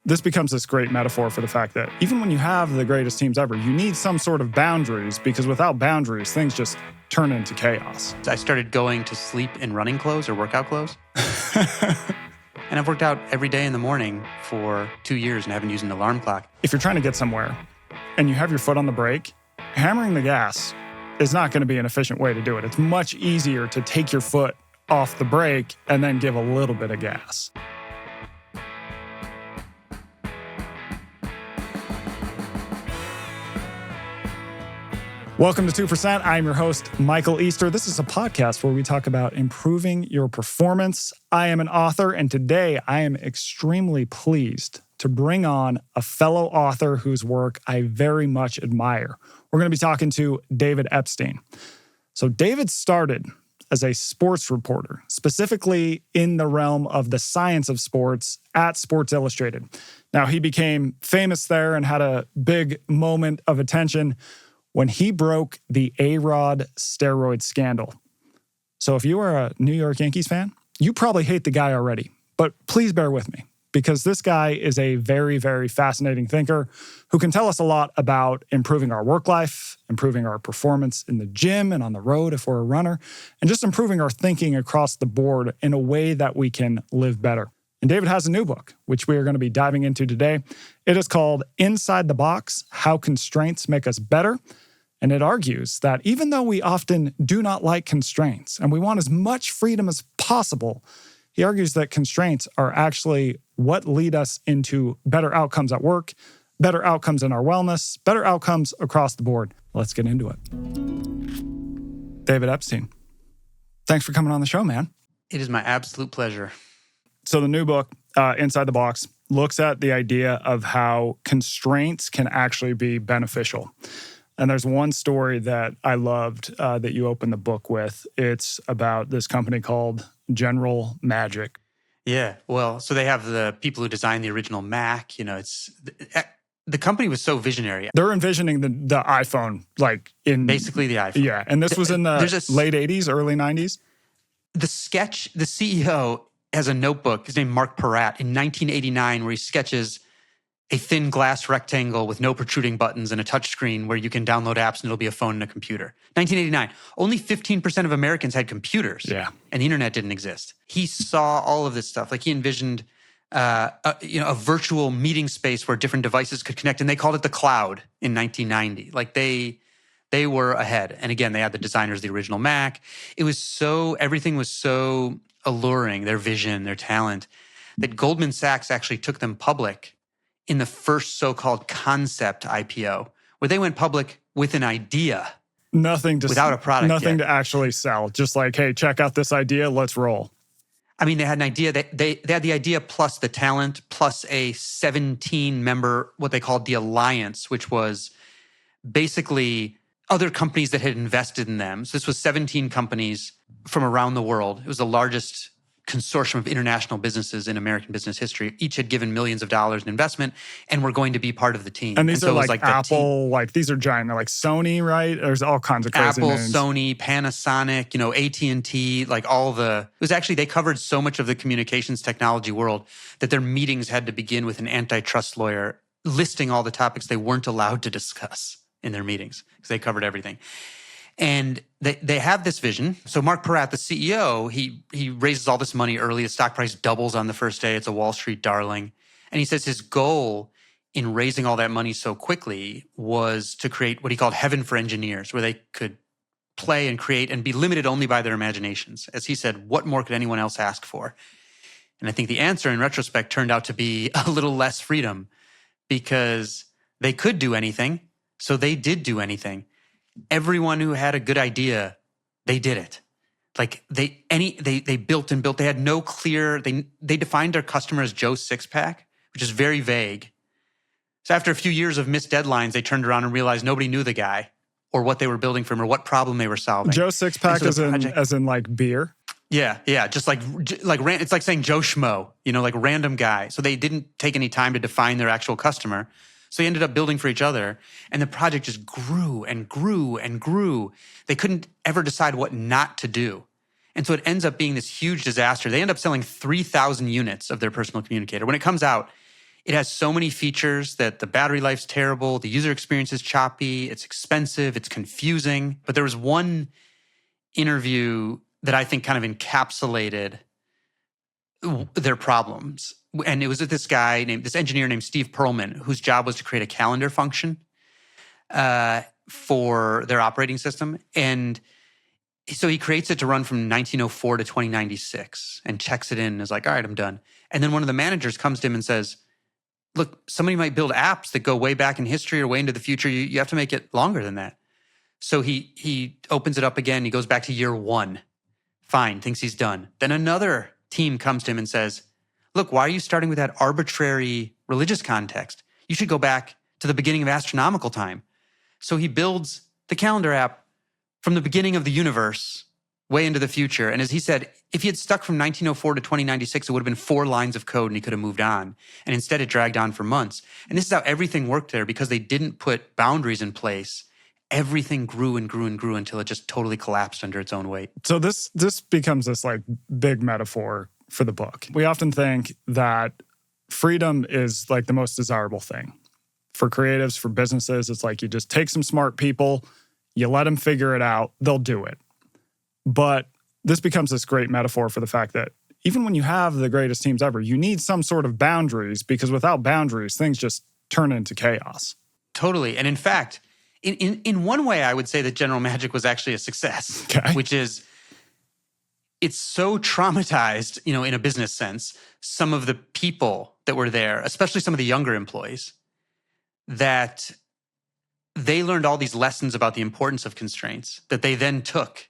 this becomes this great metaphor for the fact that even when you have the greatest teams ever, you need some sort of boundaries, because without boundaries, things just turn into chaos. I started going to sleep in running clothes or workout clothes. And I've worked out every day in the morning for 2 years and haven't used an alarm clock. If you're trying to get somewhere and you have your foot on the brake, hammering the gas is not going to be an efficient way to do it. It's much easier to take your foot off the brake and then give a little bit of gas. Welcome to 2%. I'm your host, Michael Easter. This is a podcast where we talk about improving your performance. I am an author, and today I am extremely pleased to bring on a fellow author whose work I very much admire. We're going to be talking to David Epstein. So David started as a sports reporter, specifically in the realm of the science of sports at Sports Illustrated. Now, he became famous there and had a big moment of attention when he broke the A-Rod steroid scandal. So if you are a New York Yankees fan, you probably hate the guy already, but please bear with me, because this guy is a very, very fascinating thinker who can tell us a lot about improving our work life, improving our performance in the gym and on the road if we're a runner, and just improving our thinking across the board in a way that we can live better. And David has a new book, which we are going to be diving into today. It is called Inside the Box: How Constraints Make Us Better. And it argues that even though we often do not like constraints and we want as much freedom as possible, he argues that constraints are actually what lead us into better outcomes at work, better outcomes in our wellness, better outcomes across the board. Let's get into it. David Epstein, thanks for coming on the show, man. It is my absolute pleasure. So the new book, Inside the Box, looks at the idea of how constraints can actually be beneficial. And there's one story that I loved that you opened the book with. It's about this company called General Magic. Yeah, well, so they have the people who designed the original Mac. You know, the company was so visionary. They're envisioning the iPhone, like in... Basically the iPhone. Yeah, and this was in the late 80s, early 90s? The CEO has a notebook, his name Mark Peratt, in 1989, where he sketches a thin glass rectangle with no protruding buttons and a touchscreen where you can download apps and it'll be a phone and a computer. 1989. Only 15% of Americans had computers. Yeah. And the internet didn't exist. He saw all of this stuff. Like he envisioned a virtual meeting space where different devices could connect, and they called it the cloud in 1990. Like they were ahead. And again, they had the designers of the original Mac. Everything was so alluring, their vision, their talent, that Goldman Sachs actually took them public in the first so-called concept IPO, where they went public with an idea. Without a product Nothing yet. to actually sell. Just like, hey, check out this idea, let's roll. I mean, they had an idea. They had the idea plus the talent plus a 17-member, what they called the Alliance, which was basically other companies that had invested in them. So this was 17 companies from around the world. It was the largest consortium of international businesses in American business history. Each had given millions of dollars in investment and were going to be part of the team. And these are like Apple, like these are giant. They're like Sony, right? There's all kinds of crazy Apple, names. Sony, Panasonic, AT&T, like it was actually, they covered so much of the communications technology world that their meetings had to begin with an antitrust lawyer listing all the topics they weren't allowed to discuss in their meetings because they covered everything. And they have this vision. So Mark Peratt, the CEO, he raises all this money early. The stock price doubles on the first day. It's a Wall Street darling. And he says his goal in raising all that money so quickly was to create what he called heaven for engineers, where they could play and create and be limited only by their imaginations. As he said, what more could anyone else ask for? And I think the answer in retrospect turned out to be a little less freedom, because they could do anything. So they did do anything. Everyone who had a good idea, they did it. Like they built and built. They had no clear, they defined their customer as Joe Sixpack, which is very vague. So after a few years of missed deadlines, they turned around and realized nobody knew the guy or what they were building for him or what problem they were solving. Joe Sixpack as in like beer? Yeah. Just like it's like saying Joe Schmo, like random guy. So they didn't take any time to define their actual customer. So they ended up building for each other, and the project just grew and grew and grew. They couldn't ever decide what not to do. And so it ends up being this huge disaster. They end up selling 3,000 units of their personal communicator. When it comes out, It has so many features that the battery life's terrible, the user experience is choppy, it's expensive, it's confusing. But there was one interview that I think kind of encapsulated their problems. And it was with this engineer named Steve Perlman, whose job was to create a calendar function for their operating system. And so he creates it to run from 1904 to 2096 and checks it in and is like, all right, I'm done. And then one of the managers comes to him and says, look, somebody might build apps that go way back in history or way into the future. You have to make it longer than that. So he opens it up again. He goes back to year 1. Fine, thinks he's done. Then another team comes to him and says, look, why are you starting with that arbitrary religious context? You should go back to the beginning of astronomical time. So he builds the calendar app from the beginning of the universe way into the future. And as he said, if he had stuck from 1904 to 2096, it would have been 4 lines of code and he could have moved on. And instead it dragged on for months. And this is how everything worked there, because they didn't put boundaries in place. Everything grew and grew and grew until it just totally collapsed under its own weight. So this becomes this like big metaphor for the book. We often think that freedom is like the most desirable thing. For creatives, for businesses, it's like you just take some smart people, you let them figure it out, they'll do it. But this becomes this great metaphor for the fact that even when you have the greatest teams ever, you need some sort of boundaries, because without boundaries, things just turn into chaos. Totally. And in fact, in one way, I would say that General Magic was actually a success, which is it's so traumatized, in a business sense, some of the people that were there, especially some of the younger employees, that they learned all these lessons about the importance of constraints that they then took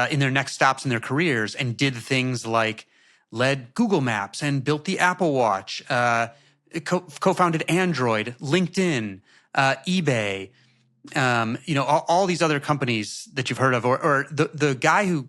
in their next stops in their careers and did things like led Google Maps and built the Apple Watch, co-founded Android, LinkedIn, eBay, all these other companies that you've heard of, or the guy who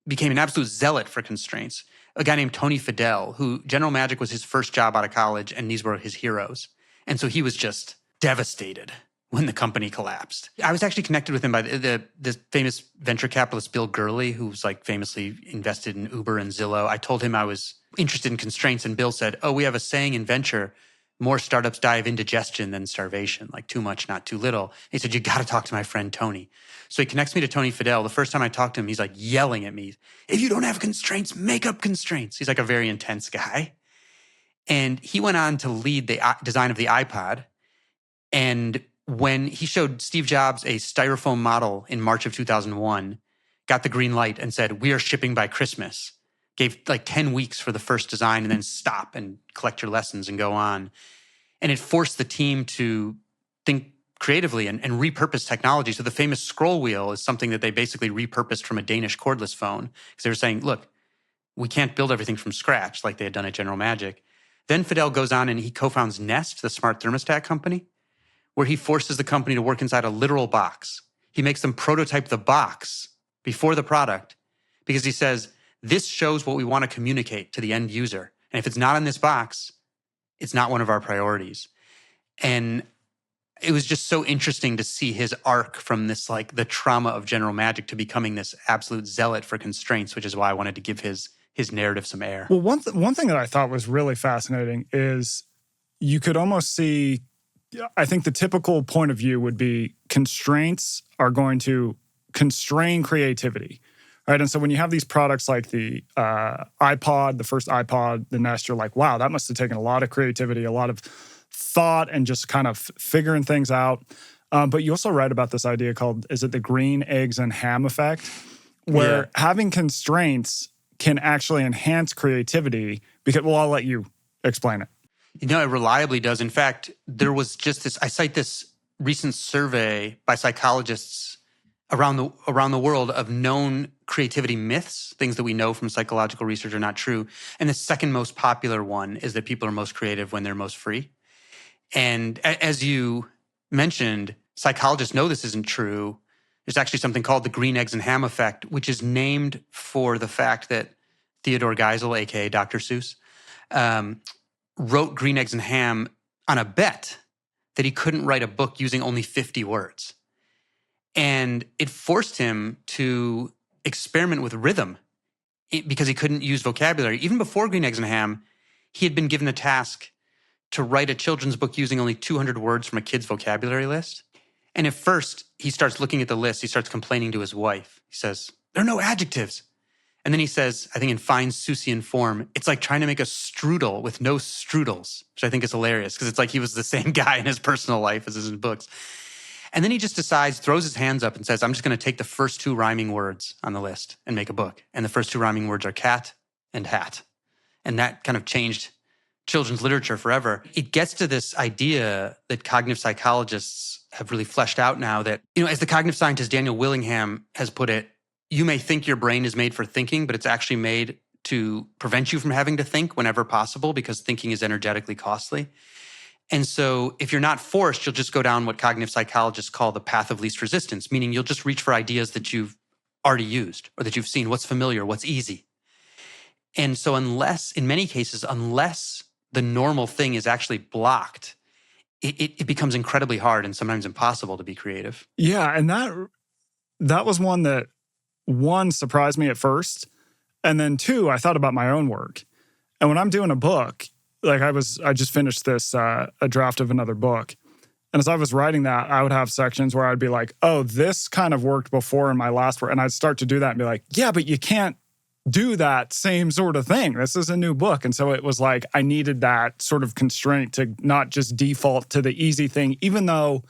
became an absolute zealot for constraints, a guy named Tony Fadell, who General Magic was his first job out of college, and these were his heroes. And so he was just devastated when the company collapsed. I was actually connected with him by the famous venture capitalist Bill Gurley, who's like famously invested in Uber and Zillow. I told him I was interested in constraints, and Bill said, we have a saying in venture, more startups die of indigestion than starvation, like too much, not too little. He said, you got to talk to my friend Tony. So he connects me to Tony Fadell. The first time I talked to him, he's like yelling at me, if you don't have constraints, make up constraints. He's like a very intense guy. And he went on to lead the design of the iPod. And when he showed Steve Jobs a styrofoam model in March of 2001, got the green light and said, we are shipping by Christmas. Gave like 10 weeks for the first design and then stop and collect your lessons and go on. And it forced the team to think creatively and repurpose technology. So the famous scroll wheel is something that they basically repurposed from a Danish cordless phone, because they were saying, look, we can't build everything from scratch like they had done at General Magic. Then Fadell goes on and he co-founds Nest, the smart thermostat company, where he forces the company to work inside a literal box. He makes them prototype the box before the product, because he says, this shows what we want to communicate to the end user. And if it's not in this box, it's not one of our priorities. And it was just so interesting to see his arc from this, like the trauma of General Magic to becoming this absolute zealot for constraints, which is why I wanted to give his narrative some air. Well, one thing that I thought was really fascinating is you could almost see, I think the typical point of view would be constraints are going to constrain creativity. Right. And so when you have these products like the iPod, the first iPod, the Nest, you're like, wow, that must have taken a lot of creativity, a lot of thought, and just kind of figuring things out. But you also write about this idea called, is it the green eggs and ham effect? Where having constraints can actually enhance creativity because, well, I'll let you explain it. It reliably does. In fact, there was just this, I cite this recent survey by psychologists around the world of known creativity myths, things that we know from psychological research are not true. And the second most popular one is that people are most creative when they're most free. And as you mentioned, psychologists know this isn't true. There's actually something called the green eggs and ham effect, which is named for the fact that Theodore Geisel, aka Dr. Seuss, wrote Green Eggs and Ham on a bet that he couldn't write a book using only 50 words. And it forced him to experiment with rhythm because he couldn't use vocabulary. Even before Green Eggs and Ham, he had been given the task to write a children's book using only 200 words from a kid's vocabulary list. And at first, he starts looking at the list. He starts complaining to his wife. He says, there are no adjectives. And then he says, I think in fine Seussian form, it's like trying to make a strudel with no strudels, which I think is hilarious because it's like he was the same guy in his personal life as his books. And then he just decides, throws his hands up and says, I'm just going to take the first 2 rhyming words on the list and make a book. And the first 2 rhyming words are cat and hat. And that kind of changed children's literature forever. It gets to this idea that cognitive psychologists have really fleshed out now that, as the cognitive scientist Daniel Willingham has put it, you may think your brain is made for thinking, but it's actually made to prevent you from having to think whenever possible because thinking is energetically costly. And so if you're not forced, you'll just go down what cognitive psychologists call the path of least resistance, meaning you'll just reach for ideas that you've already used or that you've seen, what's familiar, what's easy. And so in many cases, unless the normal thing is actually blocked, it becomes incredibly hard and sometimes impossible to be creative. Yeah, and that was one that, 1, surprised me at first, and then 2, I thought about my own work. And when I'm doing a book, like I just finished this, a draft of another book. And as I was writing that, I would have sections where I'd be like, oh, this kind of worked before in my last work. And I'd start to do that and be like, yeah, but you can't do that same sort of thing. This is a new book. And so it was like, I needed that sort of constraint to not just default to the easy thing, even though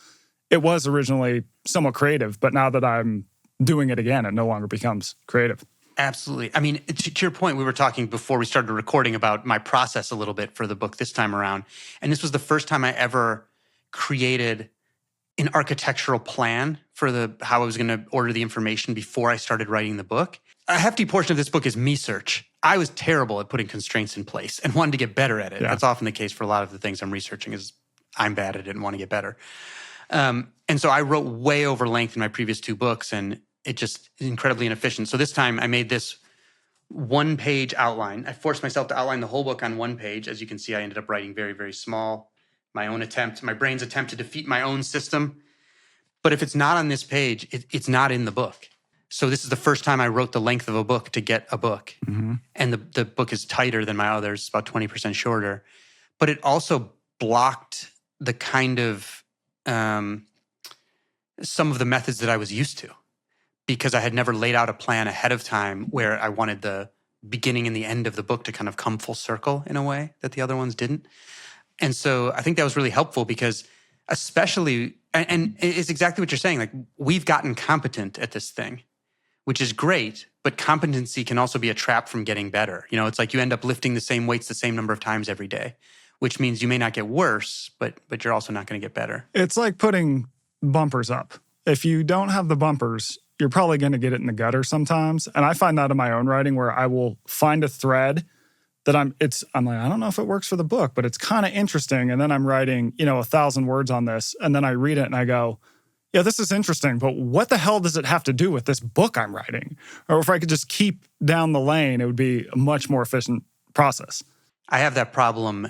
it was originally somewhat creative. But now that I'm doing it again, it no longer becomes creative. Absolutely. I mean, to your point, we were talking before we started recording about my process a little bit for the book this time around. And this was the first time I ever created an architectural plan for how I was going to order the information before I started writing the book. A hefty portion of this book is me search. I was terrible at putting constraints in place and wanted to get better at it. Yeah. That's often the case for a lot of the things I'm researching is I'm bad at it and want to get better. And so I wrote way over length in my previous 2 books, and it just is incredibly inefficient. So this time I made this 1-page outline. I forced myself to outline the whole book on 1 page. As you can see, I ended up writing very, very small. My brain's attempt to defeat my own system. But if it's not on this page, it's not in the book. So this is the first time I wrote the length of a book to get a book. Mm-hmm. And the book is tighter than my others, it's about 20% shorter. But it also blocked the kind of some of the methods that I was used to, because I had never laid out a plan ahead of time where I wanted the beginning and the end of the book to kind of come full circle in a way that the other ones didn't. And so I think that was really helpful because especially, and it's exactly what you're saying, like we've gotten competent at this thing, which is great, but competency can also be a trap from getting better. It's like you end up lifting the same weights the same number of times every day, which means you may not get worse, but you're also not going to get better. It's like putting bumpers up. If you don't have the bumpers, you're probably going to get it in the gutter sometimes. And I find that in my own writing where I will find a thread that I'm like, I don't know if it works for the book, but it's kind of interesting. And then I'm writing, 1,000 words on this. And then I read it and I go, yeah, this is interesting, but what the hell does it have to do with this book I'm writing? Or if I could just keep down the lane, it would be a much more efficient process. I have that problem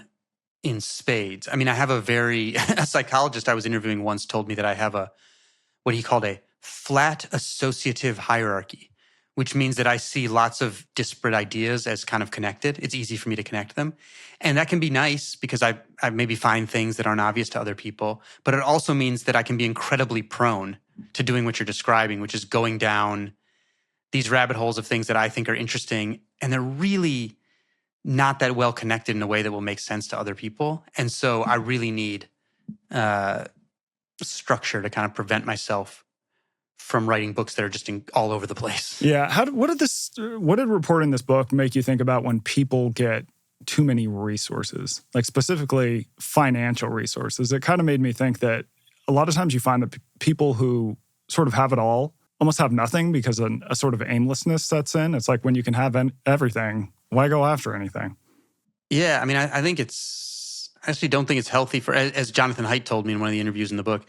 in spades. I mean, I have a psychologist I was interviewing once told me that I have what he called a flat associative hierarchy, which means that I see lots of disparate ideas as kind of connected. It's easy for me to connect them. And that can be nice because I maybe find things that aren't obvious to other people. But it also means that I can be incredibly prone to doing what you're describing, which is going down these rabbit holes of things that I think are interesting. And they're really not that well connected in a way that will make sense to other people. And so I really need structure to kind of prevent myself from writing books that are just all over the place. Yeah. What did reporting this book make you think about when people get too many resources, like specifically financial resources? It kind of made me think that a lot of times you find that people who sort of have it all almost have nothing because a sort of aimlessness sets in. It's like when you can have everything, why go after anything? Yeah. I mean, I think I actually don't think it's healthy as Jonathan Haidt told me in one of the interviews in the book,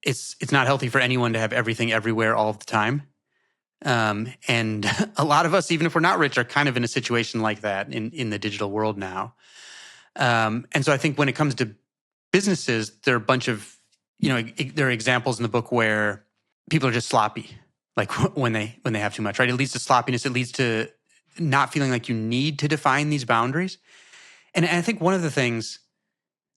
it's not healthy for anyone to have everything everywhere all of the time. And a lot of us, even if we're not rich, are kind of in a situation like that in the digital world now. And so I think when it comes to businesses, there are a bunch of, there are examples in the book where people are just sloppy, like when they have too much, right? It leads to sloppiness. It leads to not feeling like you need to define these boundaries. And I think one of the things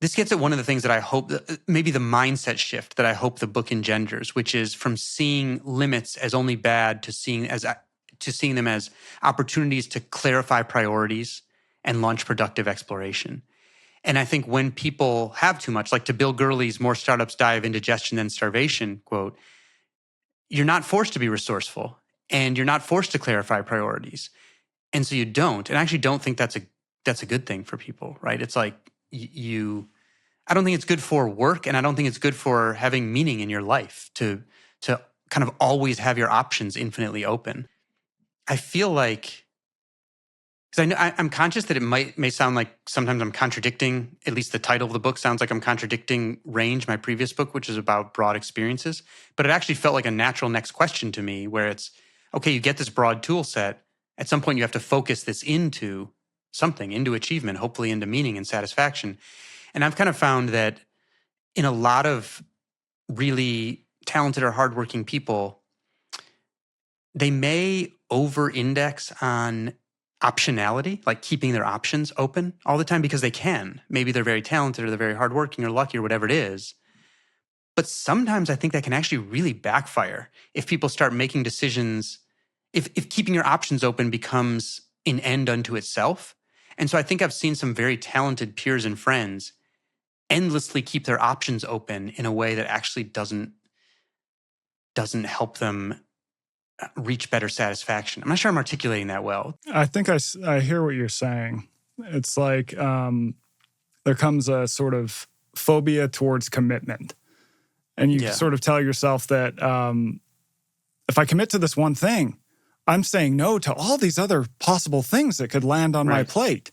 this gets at one of the things that I hope, maybe the mindset shift that I hope the book engenders, which is from seeing limits as only bad to seeing them as opportunities to clarify priorities and launch productive exploration. And I think when people have too much, like to Bill Gurley's "More startups die of indigestion than starvation" quote, you're not forced to be resourceful and you're not forced to clarify priorities. And so you don't. And I actually don't think that's a good thing for people, right? It's like I don't think it's good for work, and I don't think it's good for having meaning in your life to kind of always have your options infinitely open. I feel like, because I'm conscious that it may sound like sometimes I'm contradicting, at least the title of the book sounds like I'm contradicting Range, my previous book, which is about broad experiences. But it actually felt like a natural next question to me, where it's, okay, you get this broad tool set. At some point, you have to focus this into something, into achievement, hopefully into meaning and satisfaction. And I've kind of found that in a lot of really talented or hardworking people, they may over-index on optionality, like keeping their options open all the time because they can. Maybe they're very talented or they're very hardworking or lucky or whatever it is. But sometimes I think that can actually really backfire if people start making decisions, if keeping your options open becomes an end unto itself. And so I think I've seen some very talented peers and friends endlessly keep their options open in a way that actually doesn't help them reach better satisfaction. I'm not sure I'm articulating that well. I think I hear what you're saying. It's like there comes a sort of phobia towards commitment. And you sort of tell yourself that if I commit to this one thing, I'm saying no to all these other possible things that could land on my plate.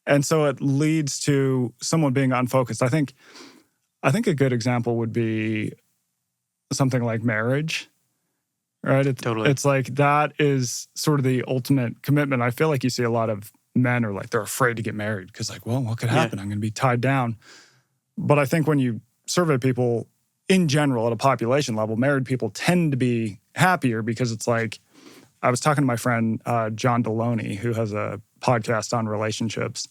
And so it leads to someone being unfocused. I think a good example would be something like marriage. Right? Totally. It's like that is sort of the ultimate commitment. I feel like you see a lot of men are like, they're afraid to get married because like, well, what could happen? I'm going to be tied down. But I think when you survey people in general at a population level, married people tend to be happier because it's like, I was talking to my friend, John Deloney, who has a podcast on relationships.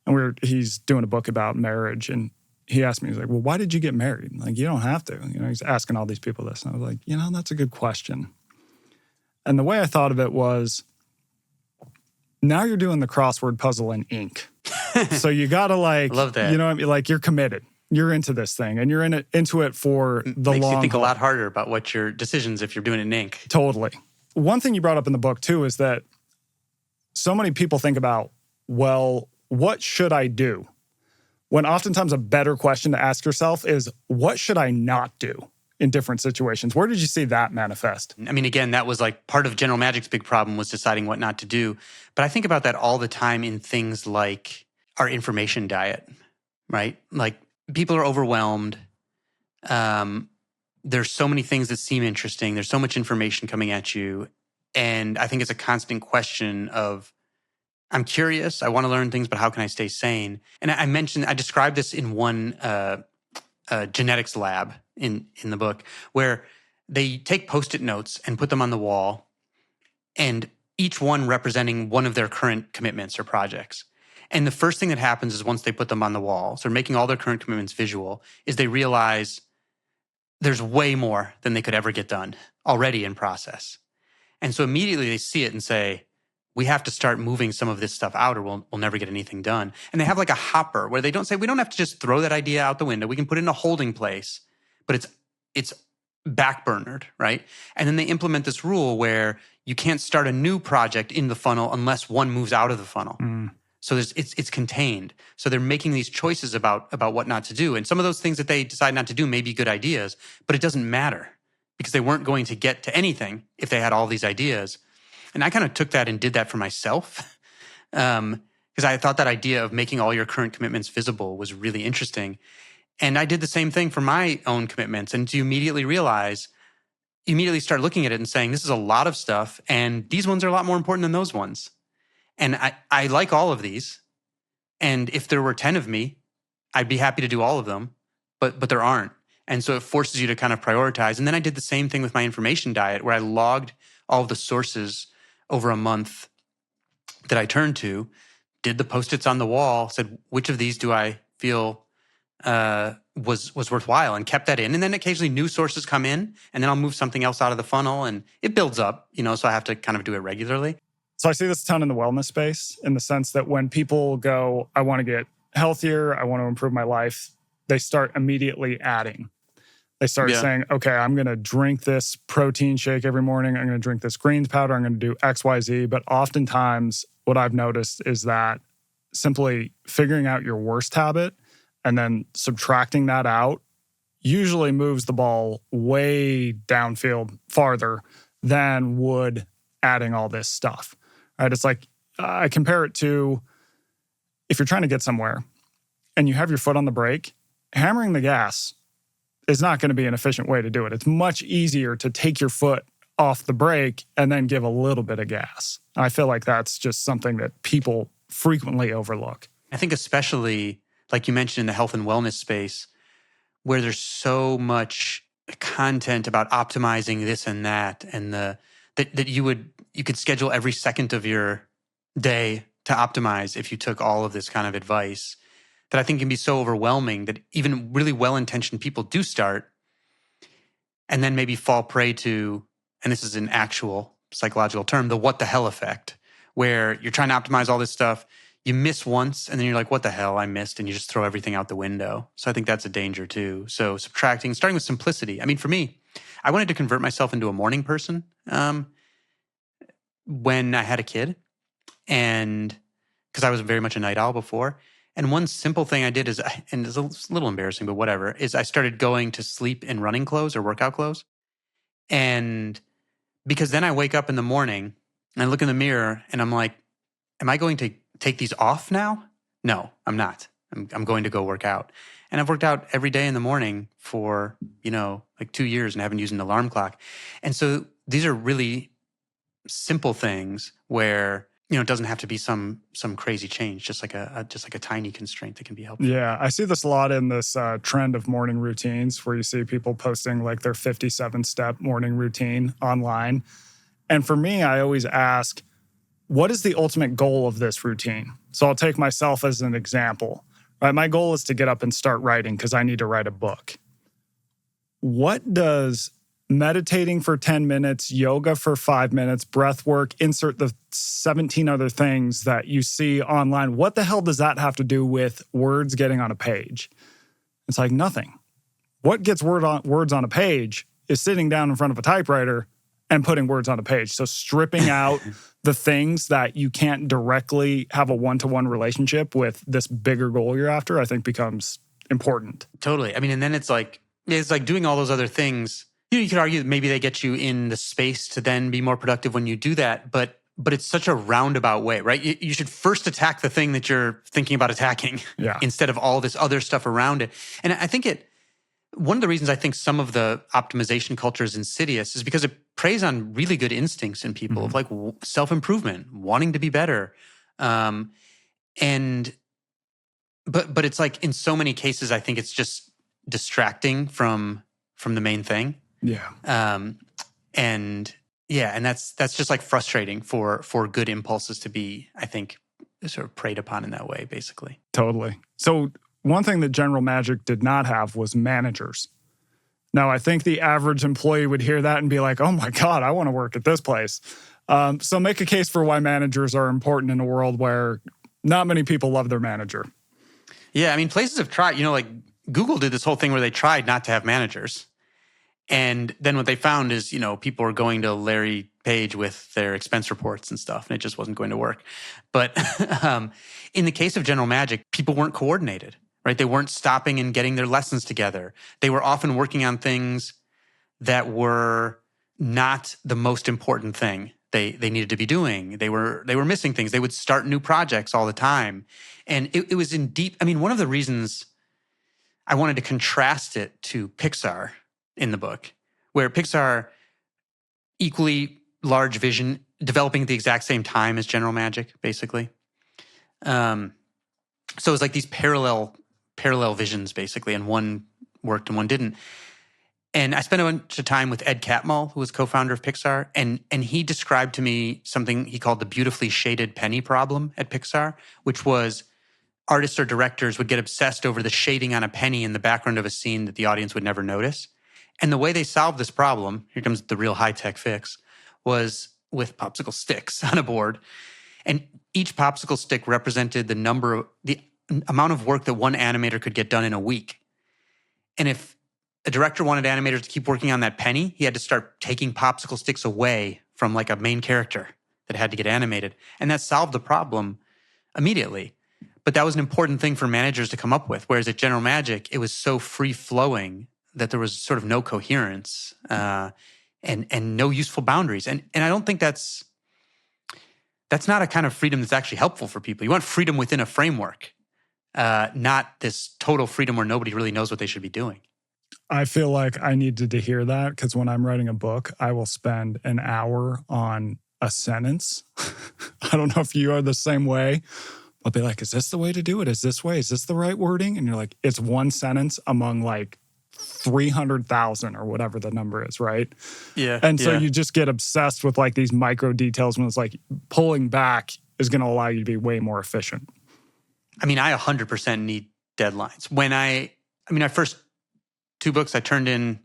And he's doing a book about marriage. And he asked me, he's like, well, why did you get married? Like, you don't have to. He's asking all these people this. And I was like, that's a good question. And the way I thought of it was, now you're doing the crossword puzzle in ink. So you got to like, love that. You know what I mean? Like, you're committed. You're into this thing. And you're into it for the long Makes you think haul. a lot harder about what your decisions if you're doing it in ink. Totally. One thing you brought up in the book, too, is that so many people think about, well, what should I do? When oftentimes a better question to ask yourself is, what should I not do in different situations? Where did you see that manifest? I mean, again, that was like part of General Magic's big problem was deciding what not to do. But I think about that all the time in things like our information diet, right? Like people are overwhelmed. There's so many things that seem interesting. There's so much information coming at you. And I think it's a constant question of, I'm curious, I want to learn things, but how can I stay sane? And I described this in one genetics lab in the book, where they take Post-it notes and put them on the wall, and each one representing one of their current commitments or projects. And the first thing that happens is once they put them on the wall, so they're making all their current commitments visual, is they realize there's way more than they could ever get done already in process. And so immediately they see it and say, we have to start moving some of this stuff out or we'll never get anything done. And they have like a hopper where they don't say, we don't have to just throw that idea out the window. We can put it in a holding place, but it's backburnered, right? And then they implement this rule where you can't start a new project in the funnel unless one moves out of the funnel. So it's contained. So they're making these choices about what not to do. And some of those things that they decide not to do may be good ideas, but it doesn't matter because they weren't going to get to anything if they had all these ideas. And I kind of took that and did that for myself because I thought that idea of making all your current commitments visible was really interesting. And I did the same thing for my own commitments. And you immediately start looking at it and saying, this is a lot of stuff. And these ones are a lot more important than those ones. And I like all of these. And if there were 10 of me, I'd be happy to do all of them. But there aren't. And so it forces you to kind of prioritize. And then I did the same thing with my information diet where I logged all of the sources over a month that I turned to, did the Post-its on the wall, said, which of these do I feel was worthwhile, and kept that in. And then occasionally new sources come in, and then I'll move something else out of the funnel, and it builds up, so I have to kind of do it regularly. So I see this a ton in the wellness space, in the sense that when people go, I want to get healthier, I want to improve my life, they start immediately adding. They start saying, okay, I'm going to drink this protein shake every morning. I'm going to drink this greens powder. I'm going to do X, Y, Z. But oftentimes what I've noticed is that simply figuring out your worst habit and then subtracting that out usually moves the ball way downfield farther than would adding all this stuff. Right? It's like, I compare it to if you're trying to get somewhere and you have your foot on the brake, hammering the gas is not going to be an efficient way to do it. It's much easier to take your foot off the brake and then give a little bit of gas. I feel like that's just something that people frequently overlook. I think especially, like you mentioned, in the health and wellness space, where there's so much content about optimizing this and that, and that you could schedule every second of your day to optimize if you took all of this kind of advice, that I think can be so overwhelming that even really well-intentioned people do start and then maybe fall prey to, and this is an actual psychological term, the what the hell effect, where you're trying to optimize all this stuff, you miss once, and then you're like, what the hell, I missed, and you just throw everything out the window. So I think that's a danger too. So subtracting, starting with simplicity. I mean, for me, I wanted to convert myself into a morning person when I had a kid, and because I was very much a night owl before. And one simple thing I did is, and it's a little embarrassing, but whatever, is I started going to sleep in running clothes or workout clothes. And because then I wake up in the morning and I look in the mirror and I'm like, am I going to take these off now? No, I'm not. I'm going to go work out. And I've worked out every day in the morning for, like 2 years and haven't used an alarm clock. And so these are really simple things where it doesn't have to be some crazy change, just like a tiny constraint that can be helpful. Yeah, I see this a lot in this trend of morning routines, where you see people posting like their 57-step morning routine online. And for me, I always ask, what is the ultimate goal of this routine? So I'll take myself as an example. Right? My goal is to get up and start writing because I need to write a book. What does meditating for 10 minutes, yoga for 5 minutes, breath work, insert the 17 other things that you see online, what the hell does that have to do with words getting on a page? It's like nothing. What gets words on a page is sitting down in front of a typewriter and putting words on a page. So stripping out the things that you can't directly have a one-to-one relationship with this bigger goal you're after, I think becomes important. Totally. I mean, and then it's like doing all those other things. You could argue that maybe they get you in the space to then be more productive when you do that, but it's such a roundabout way, right? You should first attack the thing that you're thinking about attacking instead of all this other stuff around it. And I think one of the reasons I think some of the optimization culture is insidious is because it preys on really good instincts in people of like self-improvement, wanting to be better. But it's like in so many cases, I think it's just distracting from the main thing. Yeah. And that's just like frustrating for good impulses to be, I think, sort of preyed upon in that way, basically. Totally. So one thing that General Magic did not have was managers. Now, I think the average employee would hear that and be like, oh my God, I want to work at this place. So make a case for why managers are important in a world where not many people love their manager. Yeah, I mean, places have tried, like Google did this whole thing where they tried not to have managers. And then what they found is, people were going to Larry Page with their expense reports and stuff, and it just wasn't going to work. But in the case of General Magic, people weren't coordinated, right? They weren't stopping and getting their lessons together. They were often working on things that were not the most important thing they needed to be doing. They were missing things. They would start new projects all the time. And it was in deep, I mean, one of the reasons I wanted to contrast it to Pixar in the book, where Pixar, equally large vision, developing at the exact same time as General Magic, basically. So it was like these parallel visions, basically, and one worked and one didn't. And I spent a bunch of time with Ed Catmull, who was co-founder of Pixar, and he described to me something he called the beautifully shaded penny problem at Pixar, which was artists or directors would get obsessed over the shading on a penny in the background of a scene that the audience would never notice. And the way they solved this problem, here comes the real high-tech fix, was with popsicle sticks on a board. And each popsicle stick represented the amount of work that one animator could get done in a week. And if a director wanted animators to keep working on that penny, he had to start taking popsicle sticks away from like a main character that had to get animated. And that solved the problem immediately. But that was an important thing for managers to come up with. Whereas at General Magic, it was so free-flowing that there was sort of no coherence and no useful boundaries. And I don't think that's not a kind of freedom that's actually helpful for people. You want freedom within a framework, not this total freedom where nobody really knows what they should be doing. I feel like I needed to hear that because when I'm writing a book, I will spend an hour on a sentence. I don't know if you are the same way. I'll be like, is this the way to do it? Is this way? Is this the right wording? And you're like, it's one sentence among like 300,000 or whatever the number is, right? Yeah. And so you just get obsessed with like these micro details when it's like pulling back is going to allow you to be way more efficient. I mean, I 100% need deadlines. When my first 2 books I turned in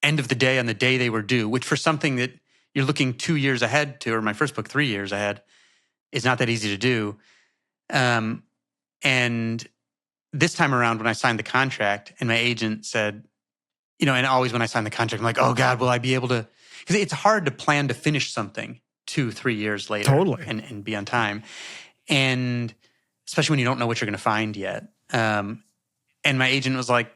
end of the day on the day they were due, which for something that you're looking 2 years ahead to, or my first book 3 years ahead, is not that easy to do. And this time around when I signed the contract and my agent said, and always when I sign the contract, I'm like, oh God, will I be able to? Because it's hard to plan to finish something 2-3 years later. Totally. And be on time. And especially when you don't know what you're going to find yet. And my agent was like,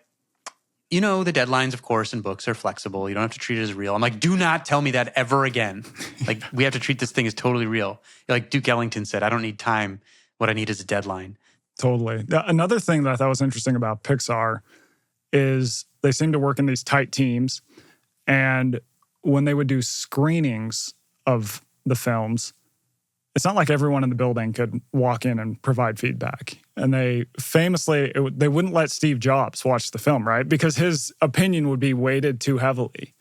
the deadlines, of course, in books are flexible. You don't have to treat it as real. I'm like, do not tell me that ever again. Like, we have to treat this thing as totally real. Like Duke Ellington said, I don't need time. What I need is a deadline. Totally. Another thing that I thought was interesting about Pixar is they seem to work in these tight teams. And when they would do screenings of the films, it's not like everyone in the building could walk in and provide feedback. And they famously, they wouldn't let Steve Jobs watch the film, right? Because his opinion would be weighted too heavily.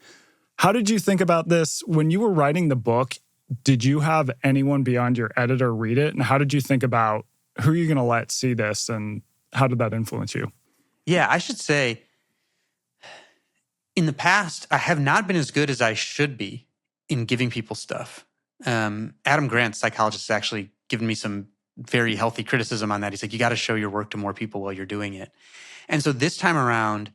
How did you think about this? When you were writing the book, did you have anyone beyond your editor read it? And how did you think about who are you going to let see this? And how did that influence you? Yeah, I should say, in the past, I have not been as good as I should be in giving people stuff. Adam Grant, psychologist, has actually given me some very healthy criticism on that. He's like, you got to show your work to more people while you're doing it. And so this time around,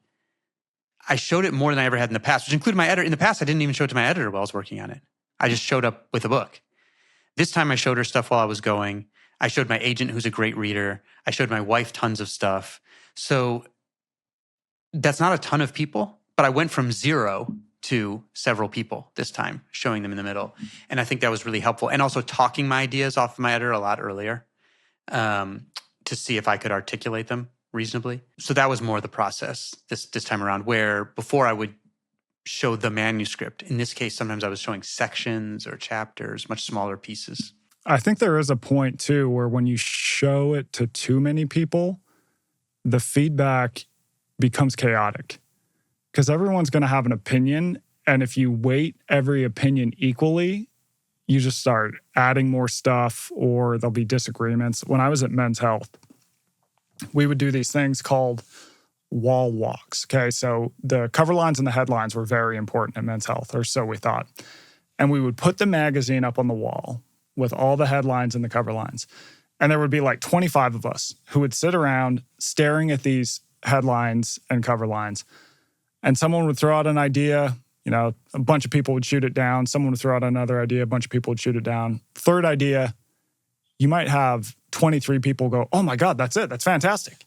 I showed it more than I ever had in the past, which included my editor. In the past, I didn't even show it to my editor while I was working on it. I just showed up with a book. This time I showed her stuff while I was going. I showed my agent, who's a great reader. I showed my wife tons of stuff. So that's not a ton of people, but I went from 0 to several people this time, showing them in the middle. And I think that was really helpful. And also talking my ideas off of my editor a lot earlier to see if I could articulate them reasonably. So that was more the process this time around, where before I would show the manuscript. In this case, sometimes I was showing sections or chapters, much smaller pieces. I think there is a point, too, where when you show it to too many people, the feedback becomes chaotic because everyone's going to have an opinion. And if you weight every opinion equally, you just start adding more stuff or there'll be disagreements. When I was at Men's Health, we would do these things called wall walks. Okay, so the cover lines and the headlines were very important at Men's Health, or so we thought. And we would put the magazine up on the wall with all the headlines and the cover lines. And there would be like 25 of us who would sit around staring at these headlines and cover lines. And someone would throw out an idea, a bunch of people would shoot it down. Someone would throw out another idea, a bunch of people would shoot it down. Third idea, you might have 23 people go, oh my God, that's it. That's fantastic.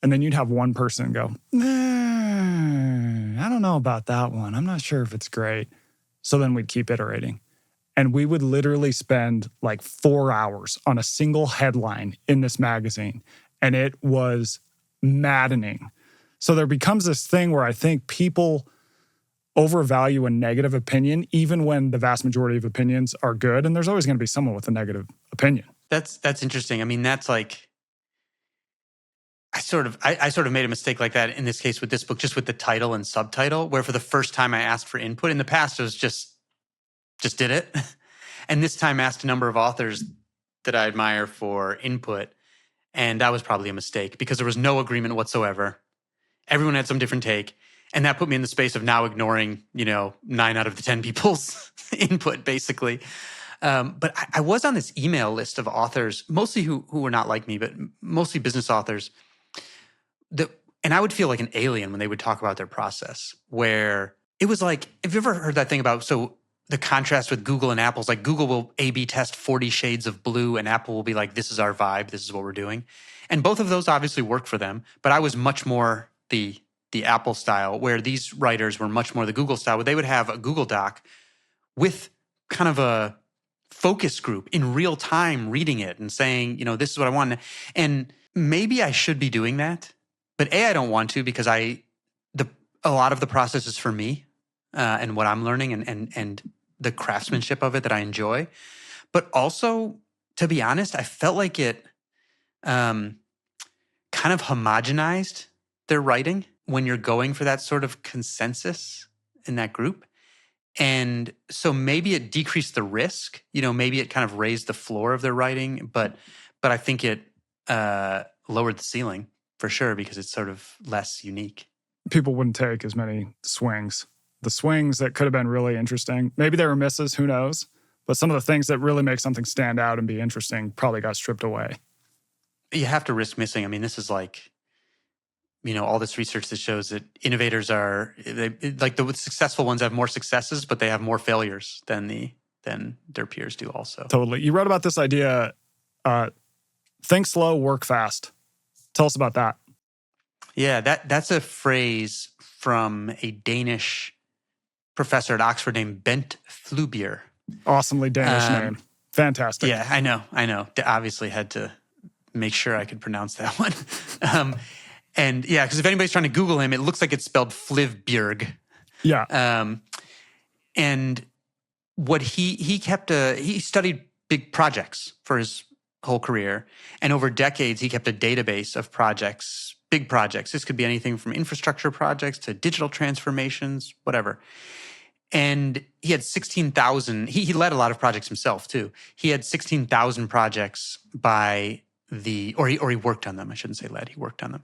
And then you'd have one person go, I don't know about that one. I'm not sure if it's great. So then we'd keep iterating. And we would literally spend like 4 hours on a single headline in this magazine. And it was maddening. So there becomes this thing where I think people overvalue a negative opinion, even when the vast majority of opinions are good. And there's always going to be someone with a negative opinion. That's interesting. I mean, that's like, I sort of made a mistake like that in this case with this book, just with the title and subtitle, where for the first time I asked for input. In the past, it was just did it. And this time asked a number of authors that I admire for input. And that was probably a mistake because there was no agreement whatsoever. Everyone had some different take. And that put me in the space of now ignoring, 9 out of the 10 people's input, basically. But I was on this email list of authors, mostly who were not like me, but mostly business authors. And I would feel like an alien when they would talk about their process, where it was like, have you ever heard that thing about, so the contrast with Google and Apple's like Google will A/B test 40 shades of blue and Apple will be like, this is our vibe, this is what we're doing. And both of those obviously work for them, but I was much more the Apple style, where these writers were much more the Google style, where they would have a Google Doc with kind of a focus group in real time reading it and saying, this is what I want. And maybe I should be doing that. But I don't want to because a lot of the process is for me and what I'm learning and the craftsmanship of it that I enjoy. But also, to be honest, I felt like it kind of homogenized their writing when you're going for that sort of consensus in that group. And so maybe it decreased the risk, maybe it kind of raised the floor of their writing, but I think it lowered the ceiling for sure because it's sort of less unique. People wouldn't take as many swings. The swings that could have been really interesting, maybe they were misses, who knows? But some of the things that really make something stand out and be interesting probably got stripped away. You have to risk missing. I mean, this is like, all this research that shows that innovators like the successful ones have more successes, but they have more failures than their peers do also. Totally. You wrote about this idea, think slow, work fast. Tell us about that. Yeah, that's a phrase from a Danish professor at Oxford named Bent Flubier. Awesomely Danish name. Fantastic. Yeah, I know. Obviously had to make sure I could pronounce that one. And yeah, because if anybody's trying to Google him, it looks like it's spelled Flivbjerg. Yeah. And what he studied big projects for his whole career. And over decades, he kept a database of projects, big projects. This could be anything from infrastructure projects to digital transformations, whatever. And he had 16,000. He led a lot of projects himself too. He had 16,000 projects he worked on them. I shouldn't say led. He worked on them.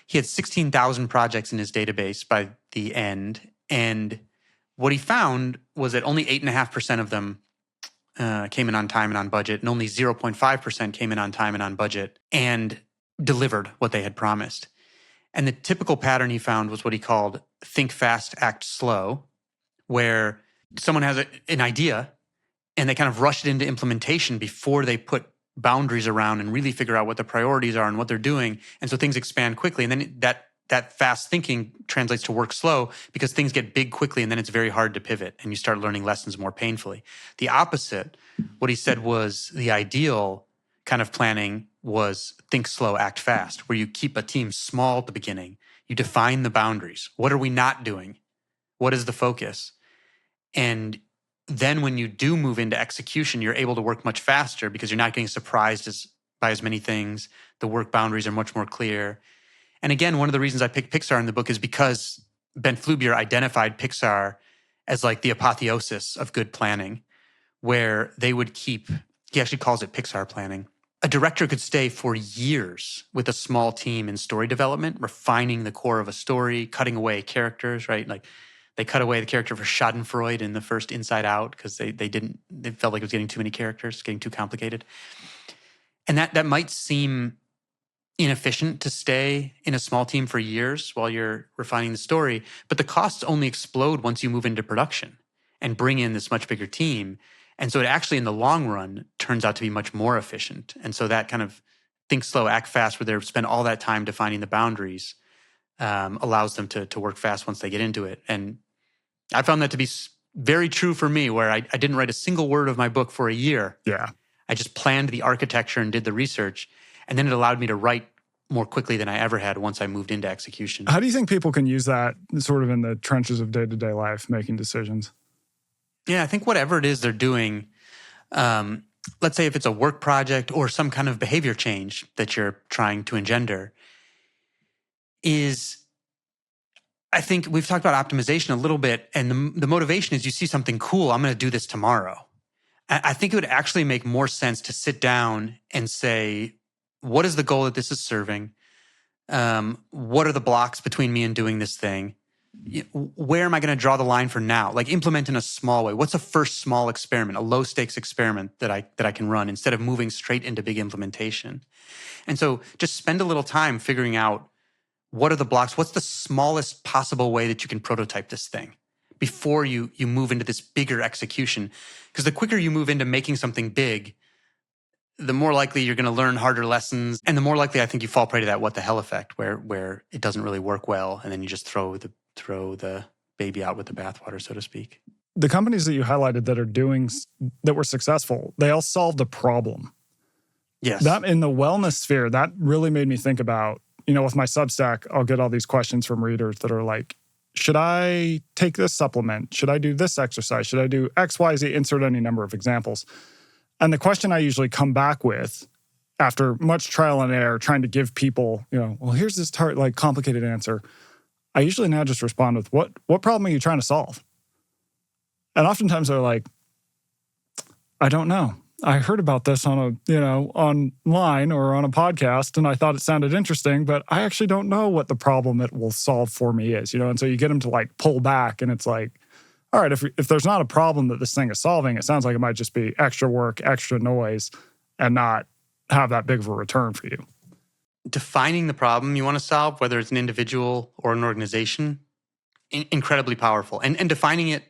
He had 16,000 projects in his database by the end. And what he found was that only 8.5% of them came in on time and on budget, and only 0.5% came in on time and on budget and delivered what they had promised. And the typical pattern he found was what he called think fast, act slow, where someone has an idea and they kind of rush it into implementation before they put boundaries around and really figure out what the priorities are and what they're doing. And so things expand quickly. And then that fast thinking translates to work slow because things get big quickly and then it's very hard to pivot and you start learning lessons more painfully. The opposite, what he said was the ideal kind of planning was think slow, act fast, where you keep a team small at the beginning. You define the boundaries. What are we not doing? What is the focus? And then when you do move into execution, you're able to work much faster because you're not getting surprised by as many things. The work boundaries are much more clear. And again, one of the reasons I picked Pixar in the book is because Ben Flubier identified Pixar as like the apotheosis of good planning, where they would he actually calls it Pixar planning. A director could stay for years with a small team in story development, refining the core of a story, cutting away characters, right? Like they cut away the character for Schadenfreude in the first Inside Out because they felt like it was getting too many characters, getting too complicated. And that might seem inefficient to stay in a small team for years while you're refining the story, but the costs only explode once you move into production and bring in this much bigger team. And so it actually, in the long run, turns out to be much more efficient. And so that kind of think slow, act fast, where they spend all that time defining the boundaries, allows them to work fast once they get into it. And I found that to be very true for me, where I didn't write a single word of my book for a year. Yeah. I just planned the architecture and did the research. And then it allowed me to write more quickly than I ever had once I moved into execution. How do you think people can use that sort of in the trenches of day-to-day life, making decisions? Yeah, I think whatever it is they're doing, let's say if it's a work project or some kind of behavior change that you're trying to engender, I think we've talked about optimization a little bit, and the motivation is you see something cool, I'm going to do this tomorrow. I think it would actually make more sense to sit down and say, what is the goal that this is serving? What are the blocks between me and doing this thing? Where am I going to draw the line for now? Like implement in a small way. What's a first small experiment, a low stakes experiment that I can run instead of moving straight into big implementation? And so just spend a little time figuring out what are the blocks, what's the smallest possible way that you can prototype this thing before you move into this bigger execution. Because the quicker you move into making something big, the more likely you're going to learn harder lessons. And the more likely I think you fall prey to that what the hell effect where it doesn't really work well. And then you just throw the baby out with the bathwater, so to speak. The companies that you highlighted that were successful, they all solved a problem. Yes. That in the wellness sphere, that really made me think about, with my Substack, I'll get all these questions from readers that are like, should I take this supplement? Should I do this exercise? Should I do X, Y, Z? Insert any number of examples. And the question I usually come back with after much trial and error, trying to give people, well, here's this complicated answer. I usually now just respond with, what problem are you trying to solve? And oftentimes they're like, I don't know. I heard about this on online or on a podcast, and I thought it sounded interesting, but I actually don't know what the problem it will solve for me is, And so you get them to pull back, and it's like, all right, if there's not a problem that this thing is solving, it sounds like it might just be extra work, extra noise, and not have that big of a return for you. Defining the problem you want to solve, whether it's an individual or an organization, incredibly powerful. And defining it,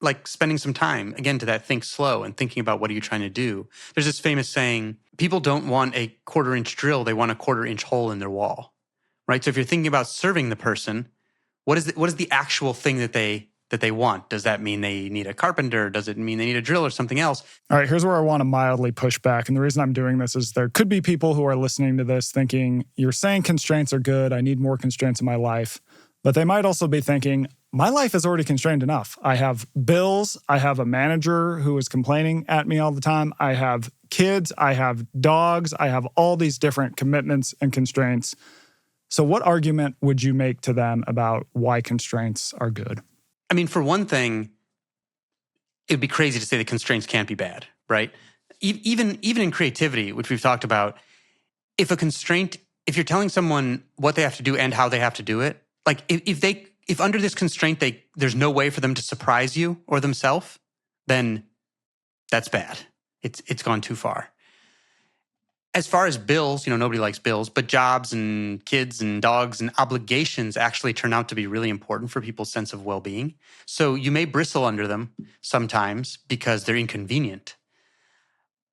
like spending some time, again, to that think slow and thinking about what are you trying to do. There's this famous saying, people don't want a 1/4-inch drill, they want a 1/4-inch hole in their wall, right? So if you're thinking about serving the person, what is the actual thing that they want? Does that mean they need a carpenter? Does it mean they need a drill or something else? All right, here's where I want to mildly push back. And the reason I'm doing this is there could be people who are listening to this thinking, you're saying constraints are good, I need more constraints in my life. But they might also be thinking, my life is already constrained enough. I have bills, I have a manager who is complaining at me all the time, I have kids, I have dogs, I have all these different commitments and constraints. So what argument would you make to them about why constraints are good? I mean, for one thing, it would be crazy to say that constraints can't be bad, right? Even in creativity, which we've talked about, if you're telling someone what they have to do and how they have to do it, like if under this constraint there's no way for them to surprise you or themselves, then that's bad. It's gone too far. As far as bills, nobody likes bills, but jobs and kids and dogs and obligations actually turn out to be really important for people's sense of well-being. So you may bristle under them sometimes because they're inconvenient.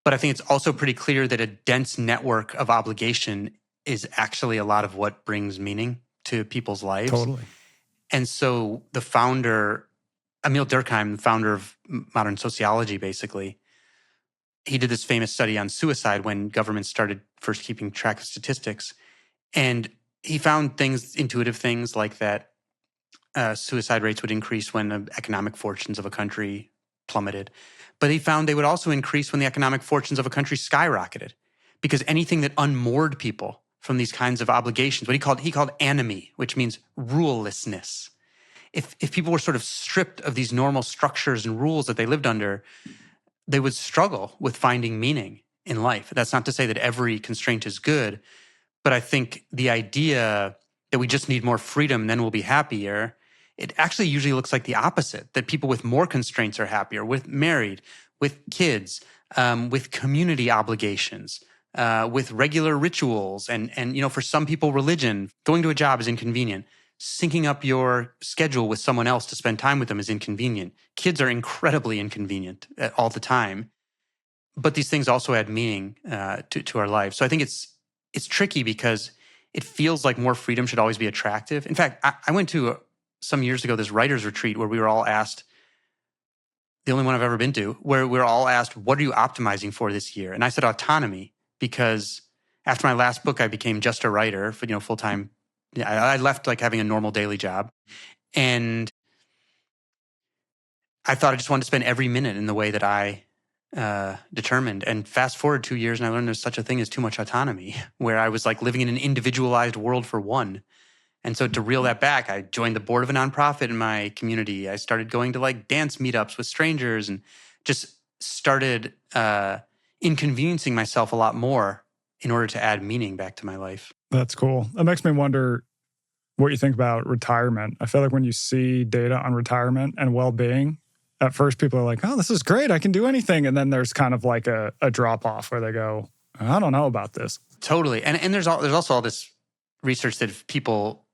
But I think it's also pretty clear that a dense network of obligation is actually a lot of what brings meaning to people's lives. Totally. And so the founder, Emil Durkheim, the founder of modern sociology, basically, he did this famous study on suicide when governments started first keeping track of statistics. And he found intuitive things like that suicide rates would increase when the economic fortunes of a country plummeted. But he found they would also increase when the economic fortunes of a country skyrocketed. Because anything that unmoored people from these kinds of obligations, what he called anomie, which means rulelessness. If people were sort of stripped of these normal structures and rules that they lived under, they would struggle with finding meaning in life. That's not to say that every constraint is good, but I think the idea that we just need more freedom, then we'll be happier, it actually usually looks like the opposite, that people with more constraints are happier, with married, with kids, with community obligations, with regular rituals. And for some people, religion, going to a job is inconvenient. Syncing up your schedule with someone else to spend time with them is inconvenient. Kids are incredibly inconvenient all the time. But these things also add meaning to our lives. So I think it's tricky because it feels like more freedom should always be attractive. In fact, I went to some years ago this writer's retreat where we were all asked, the only one I've ever been to, where we were all asked, what are you optimizing for this year? And I said autonomy, because after my last book, I became just a writer for full-time. I left having a normal daily job, and I thought I just wanted to spend every minute in the way that I determined. And fast forward 2 years, and I learned there's such a thing as too much autonomy, where I was living in an individualized world for one. And so to reel that back, I joined the board of a nonprofit in my community. I started going to dance meetups with strangers and just started inconveniencing myself a lot more in order to add meaning back to my life. That's cool. It makes me wonder what you think about retirement. I feel like when you see data on retirement and well-being, at first people are like, oh, this is great, I can do anything. And then there's kind of like a drop-off where they go, I don't know about this. Totally. And there's also all this research that if people,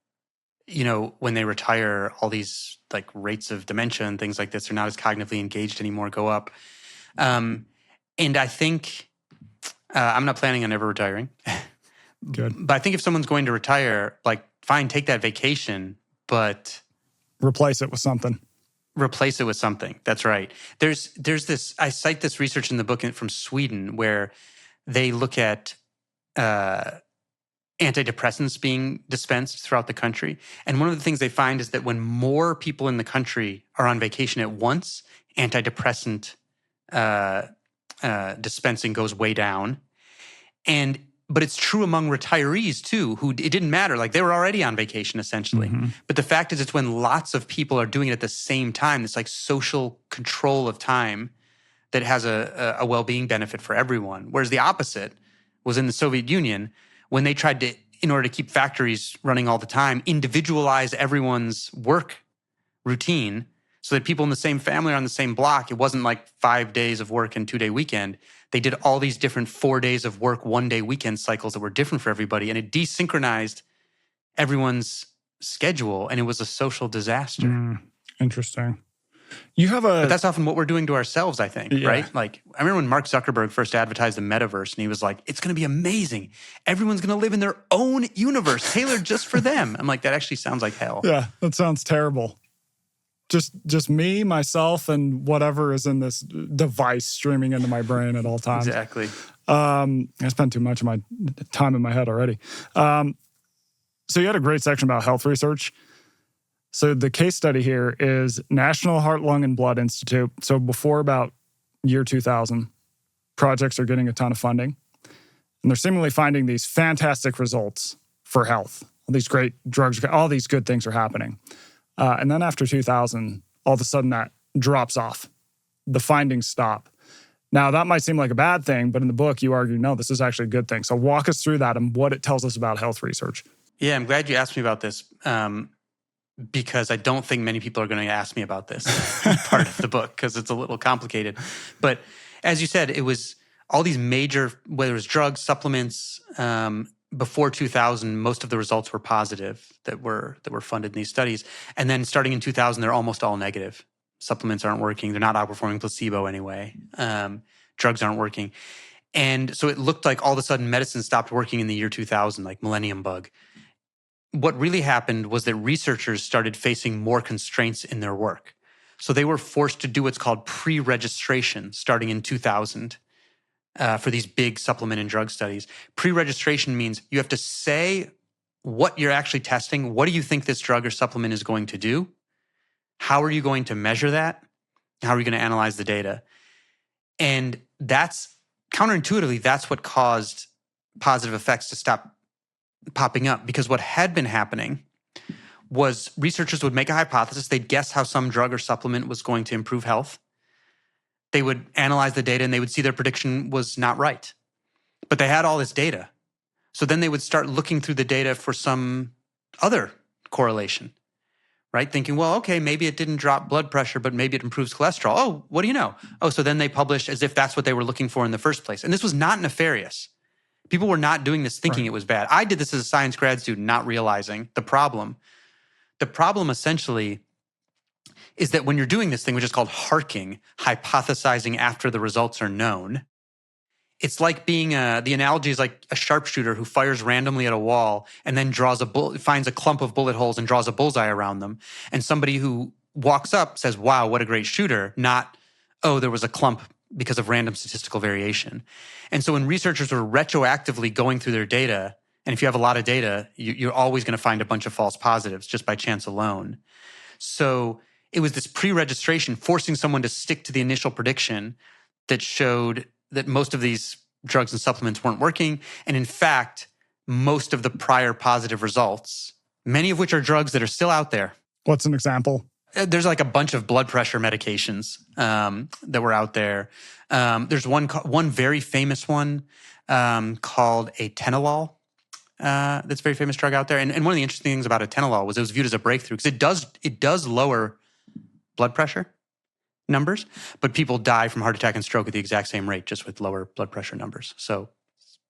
when they retire, all these like rates of dementia and things like this are not as cognitively engaged anymore, go up. And I think, I'm not planning on ever retiring. Good. But I think if someone's going to retire, like, fine, take that vacation, but replace it with something. Replace it with something. That's right. There's this, I cite this research in the book from Sweden where they look at antidepressants being dispensed throughout the country. And one of the things they find is that when more people in the country are on vacation at once, antidepressant dispensing goes way down. But it's true among retirees too, who it didn't matter. Like they were already on vacation essentially. Mm-hmm. But the fact is it's when lots of people are doing it at the same time, this like social control of time that has a well-being benefit for everyone. Whereas the opposite was in the Soviet Union when they tried to, in order to keep factories running all the time, individualize everyone's work routine so that people in the same family are on the same block. It wasn't like 5 days of work and 2-day weekend. They did all these different 4 days of work, 1-day weekend cycles that were different for everybody. And it desynchronized everyone's schedule. And it was a social disaster. Interesting. But that's often what we're doing to ourselves, I think, right? Like, I remember when Mark Zuckerberg first advertised the metaverse and he was like, it's going to be amazing. Everyone's going to live in their own universe tailored just for them. I'm like, that actually sounds like hell. Yeah, that sounds terrible. Just me, myself, and whatever is in this device streaming into my brain at all times. Exactly. I spend too much of my time in my head already. So you had a great section about health research. So the case study here is National Heart, Lung, and Blood Institute. So before about year 2000, projects are getting a ton of funding. And they're seemingly finding these fantastic results for health. All these great drugs, all these good things are happening. And then after 2000, all of a sudden that drops off. The findings stop. Now, that might seem like a bad thing, but in the book, you argue, no, this is actually a good thing. So walk us through that and what it tells us about health research. Yeah, I'm glad you asked me about this because I don't think many people are going to ask me about this part of the book because it's a little complicated. But as you said, it was all these major, whether it was drugs, supplements, before 2000, most of the results were positive that were funded in these studies. And then starting in 2000, they're almost all negative. Supplements aren't working. They're not outperforming placebo anyway. Drugs aren't working. And so it looked like all of a sudden medicine stopped working in the year 2000, like millennium bug. What really happened was that researchers started facing more constraints in their work. So they were forced to do what's called pre-registration starting in 2000. For these big supplement and drug studies. Pre-registration means you have to say what you're actually testing. What do you think this drug or supplement is going to do? How are you going to measure that? How are you going to analyze the data? And that's counterintuitively, that's what caused positive effects to stop popping up. Because what had been happening was researchers would make a hypothesis. They'd guess how some drug or supplement was going to improve health. They would analyze the data and they would see their prediction was not right. But they had all this data. So then they would start looking through the data for some other correlation, right? Thinking, well, okay, maybe it didn't drop blood pressure, but maybe it improves cholesterol. Oh, what do you know? Oh, so then they published as if that's what they were looking for in the first place. And this was not nefarious. People were not doing this thinking it was bad. I did this as a science grad student, not realizing the problem. The problem essentially is that when you're doing this thing, which is called harking, hypothesizing after the results are known, it's like being the analogy is like a sharpshooter who fires randomly at a wall and then finds a clump of bullet holes and draws a bullseye around them. And somebody who walks up says, wow, what a great shooter, not, oh, there was a clump because of random statistical variation. And so when researchers were retroactively going through their data, and if you have a lot of data, you're always going to find a bunch of false positives just by chance alone. So it was this pre-registration forcing someone to stick to the initial prediction that showed that most of these drugs and supplements weren't working. And in fact, most of the prior positive results, many of which are drugs that are still out there. What's an example? There's like a bunch of blood pressure medications that were out there. There's one very famous one called atenolol. That's a very famous drug out there. And one of the interesting things about atenolol was it was viewed as a breakthrough because it does lower blood pressure numbers, but people die from heart attack and stroke at the exact same rate, just with lower blood pressure numbers. So,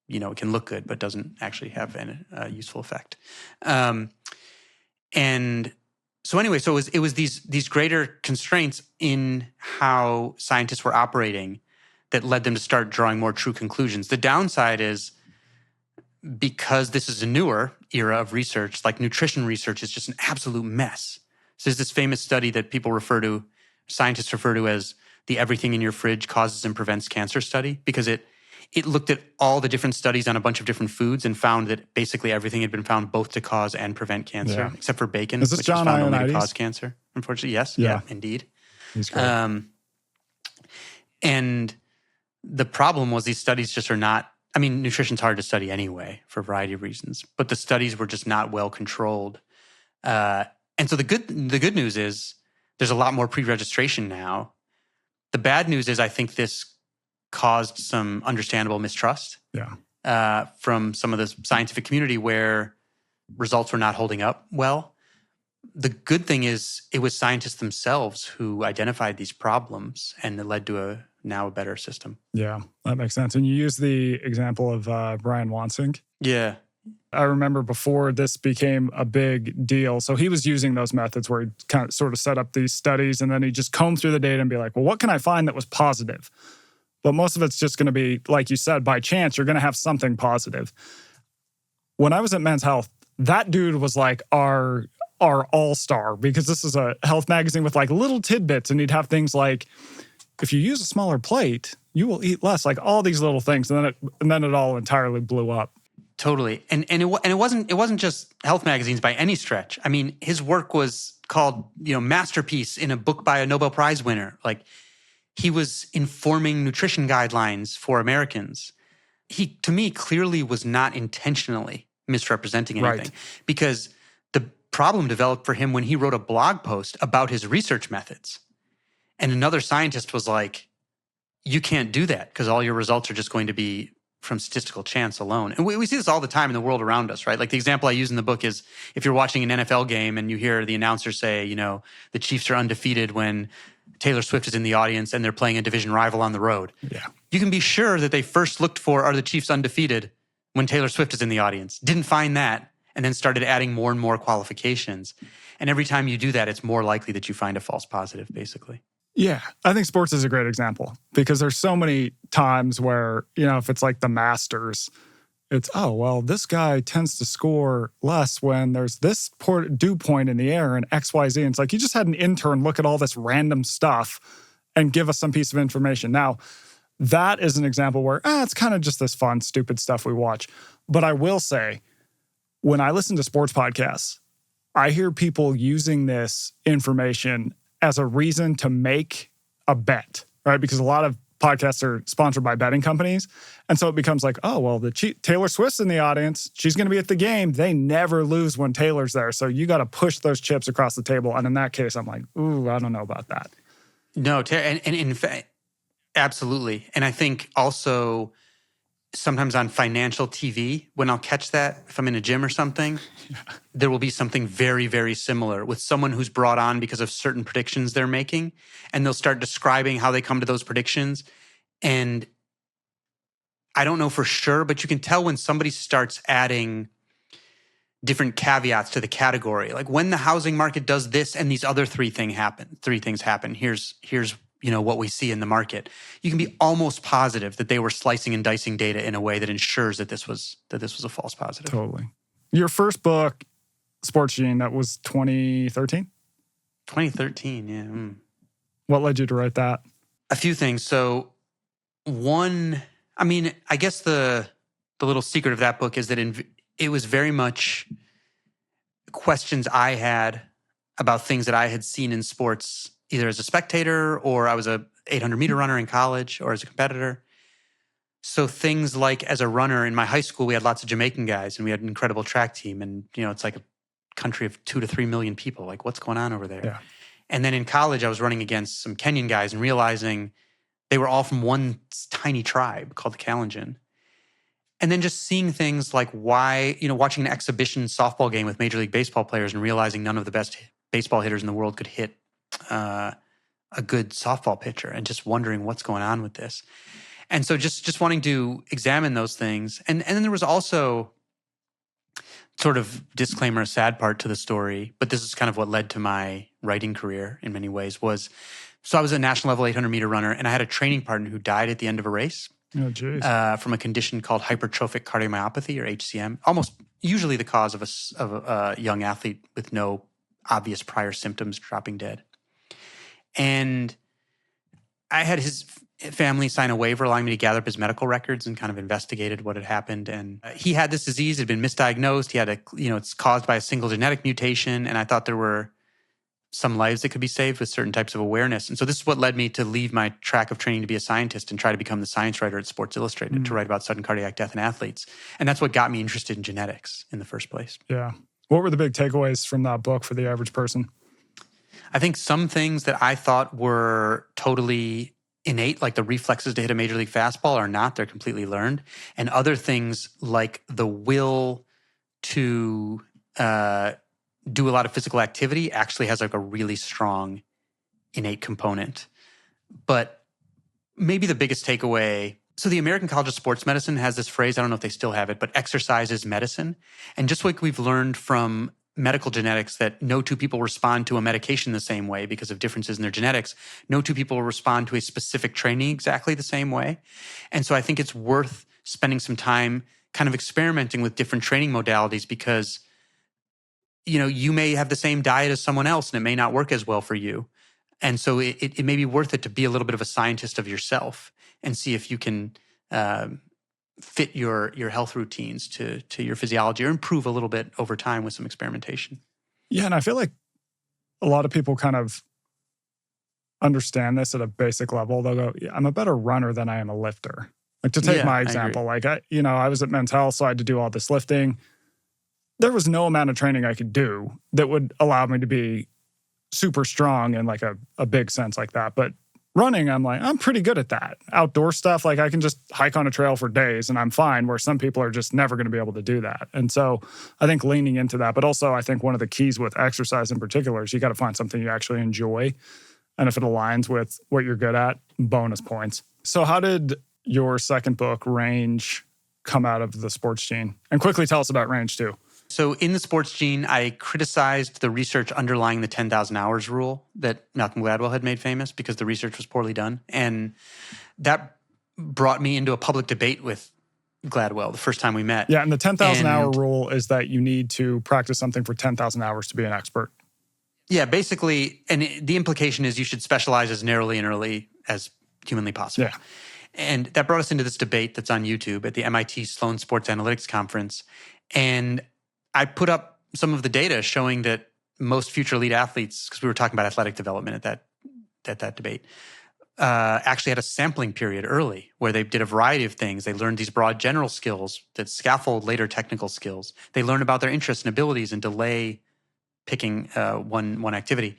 it can look good, but doesn't actually have a useful effect. And so anyway, so it was these greater constraints in how scientists were operating that led them to start drawing more true conclusions. The downside is because this is a newer era of research, like nutrition research is just an absolute mess. So there's this famous study that scientists refer to as the everything in your fridge causes and prevents cancer study, because it looked at all the different studies on a bunch of different foods and found that basically everything had been found both to cause and prevent cancer, except for bacon, which was found only to cause cancer. Unfortunately, yes. Yeah, indeed. He's great. And the problem was these studies just are not, nutrition's hard to study anyway for a variety of reasons, but the studies were just not well controlled. And so the good news is there's a lot more pre-registration now. The bad news is I think this caused some understandable mistrust from some of the scientific community where results were not holding up well. The good thing is it was scientists themselves who identified these problems, and it led to a better system. Yeah, that makes sense. And you use the example of Brian Wansink. Yeah. I remember before this became a big deal. So he was using those methods where he kind of sort of set up these studies, and then he just combed through the data and be like, well, what can I find that was positive? But most of it's just going to be, like you said, by chance, you're going to have something positive. When I was at Men's Health, that dude was like our all-star, because this is a health magazine with like little tidbits, and he'd have things like, if you use a smaller plate, you will eat less, like all these little things. And then it all entirely blew up. Totally. And it wasn't just health magazines by any stretch. His work was called, masterpiece in a book by a Nobel Prize winner. Like, he was informing nutrition guidelines for Americans. He, to me, clearly was not intentionally misrepresenting anything, because the problem developed for him when he wrote a blog post about his research methods. And another scientist was like, you can't do that because all your results are just going to be from statistical chance alone. And we see this all the time in the world around us, right? Like the example I use in the book is if you're watching an NFL game and you hear the announcer say, the Chiefs are undefeated when Taylor Swift is in the audience and they're playing a division rival on the road. Yeah. You can be sure that they first looked for, are the Chiefs undefeated when Taylor Swift is in the audience? Didn't find that, and then started adding more and more qualifications. And every time you do that, it's more likely that you find a false positive, basically. Yeah, I think sports is a great example, because there's so many times where, if it's like the Masters, it's, this guy tends to score less when there's this dew point in the air and XYZ. And it's like, you just had an intern look at all this random stuff and give us some piece of information. Now, that is an example where it's kind of just this fun, stupid stuff we watch. But I will say, when I listen to sports podcasts, I hear people using this information as a reason to make a bet, right? Because a lot of podcasts are sponsored by betting companies. And so it becomes like, Taylor Swift's in the audience. She's going to be at the game. They never lose when Taylor's there. So you got to push those chips across the table. And in that case, I'm like, ooh, I don't know about that. No, and in fact, absolutely. And I think also sometimes on financial TV, when I'll catch that, if I'm in a gym or something, there will be something very, very similar with someone who's brought on because of certain predictions they're making. And they'll start describing how they come to those predictions. And I don't know for sure, but you can tell when somebody starts adding different caveats to the category. Like, when the housing market does this and these other three things happen, here's what we see in the market. You can be almost positive that they were slicing and dicing data in a way that ensures that this was a false positive. Totally. Your first book, Sports Gene, that was 2013? 2013, yeah. What led you to write that? A few things. So one, I guess the little secret of that book is that it was very much questions I had about things that I had seen in sports, either as a spectator or I was a 800-meter runner in college or as a competitor. So things like, as a runner in my high school, we had lots of Jamaican guys and we had an incredible track team. And, it's like a country of 2 to 3 million people. Like, what's going on over there? Yeah. And then in college, I was running against some Kenyan guys and realizing they were all from one tiny tribe called the Kalenjin. And then just seeing things like why, watching an exhibition softball game with Major League Baseball players and realizing none of the best baseball hitters in the world could hit a good softball pitcher, and just wondering what's going on with this. And so just wanting to examine those things. And then there was also sort of disclaimer, a sad part to the story, but this is kind of what led to my writing career in many ways so I was a national level 800-meter runner, and I had a training partner who died at the end of a race. Oh, geez. From a condition called hypertrophic cardiomyopathy, or HCM, almost usually the cause of a young athlete with no obvious prior symptoms dropping dead. And I had his family sign a waiver allowing me to gather up his medical records and kind of investigated what had happened. And he had this disease, it had been misdiagnosed. He had it's caused by a single genetic mutation. And I thought there were some lives that could be saved with certain types of awareness. And so this is what led me to leave my track of training to be a scientist and try to become the science writer at Sports Illustrated to write about sudden cardiac death in athletes. And that's what got me interested in genetics in the first place. Yeah. What were the big takeaways from that book for the average person? I think some things that I thought were totally innate, like the reflexes to hit a major league fastball, are not. They're completely learned. And other things like the will to do a lot of physical activity actually has like a really strong innate component. But maybe the biggest takeaway, so the American College of Sports Medicine has this phrase, I don't know if they still have it, but exercise is medicine. And just like we've learned from medical genetics that no two people respond to a medication the same way because of differences in their genetics, no two people respond to a specific training exactly the same way. And so I think it's worth spending some time kind of experimenting with different training modalities, because you may have the same diet as someone else and it may not work as well for you. And so it may be worth it to be a little bit of a scientist of yourself and see if you can fit your health routines to your physiology, or improve a little bit over time with some experimentation. Yeah, and I feel like a lot of people kind of understand this at a basic level. They'll go, yeah, I'm a better runner than I am a lifter. Like, to take my example, I was at Men's Health, so I had to do all this lifting. There was no amount of training I could do that would allow me to be super strong in like a big sense like that. But running, I'm pretty good at that. Outdoor stuff, like I can just hike on a trail for days and I'm fine, where some people are just never going to be able to do that. And so I think leaning into that, but also I think one of the keys with exercise in particular is you got to find something you actually enjoy. And if it aligns with what you're good at, bonus points. So how did your second book, Range, come out of the sports gene? And quickly tell us about Range too. So in the sports gene, I criticized the research underlying the 10,000 hours rule that Malcolm Gladwell had made famous because the research was poorly done. And that brought me into a public debate with Gladwell the first time we met. Yeah, and the 10,000 hour rule is that you need to practice something for 10,000 hours to be an expert. Yeah, basically, and the implication is you should specialize as narrowly and early as humanly possible. Yeah. And that brought us into this debate that's on YouTube at the MIT Sloan Sports Analytics Conference. And I put up some of the data showing that most future elite athletes, because we were talking about athletic development at that debate, actually had a sampling period early where they did a variety of things. They learned these broad general skills that scaffold later technical skills. They learn about their interests and abilities and delay picking one activity.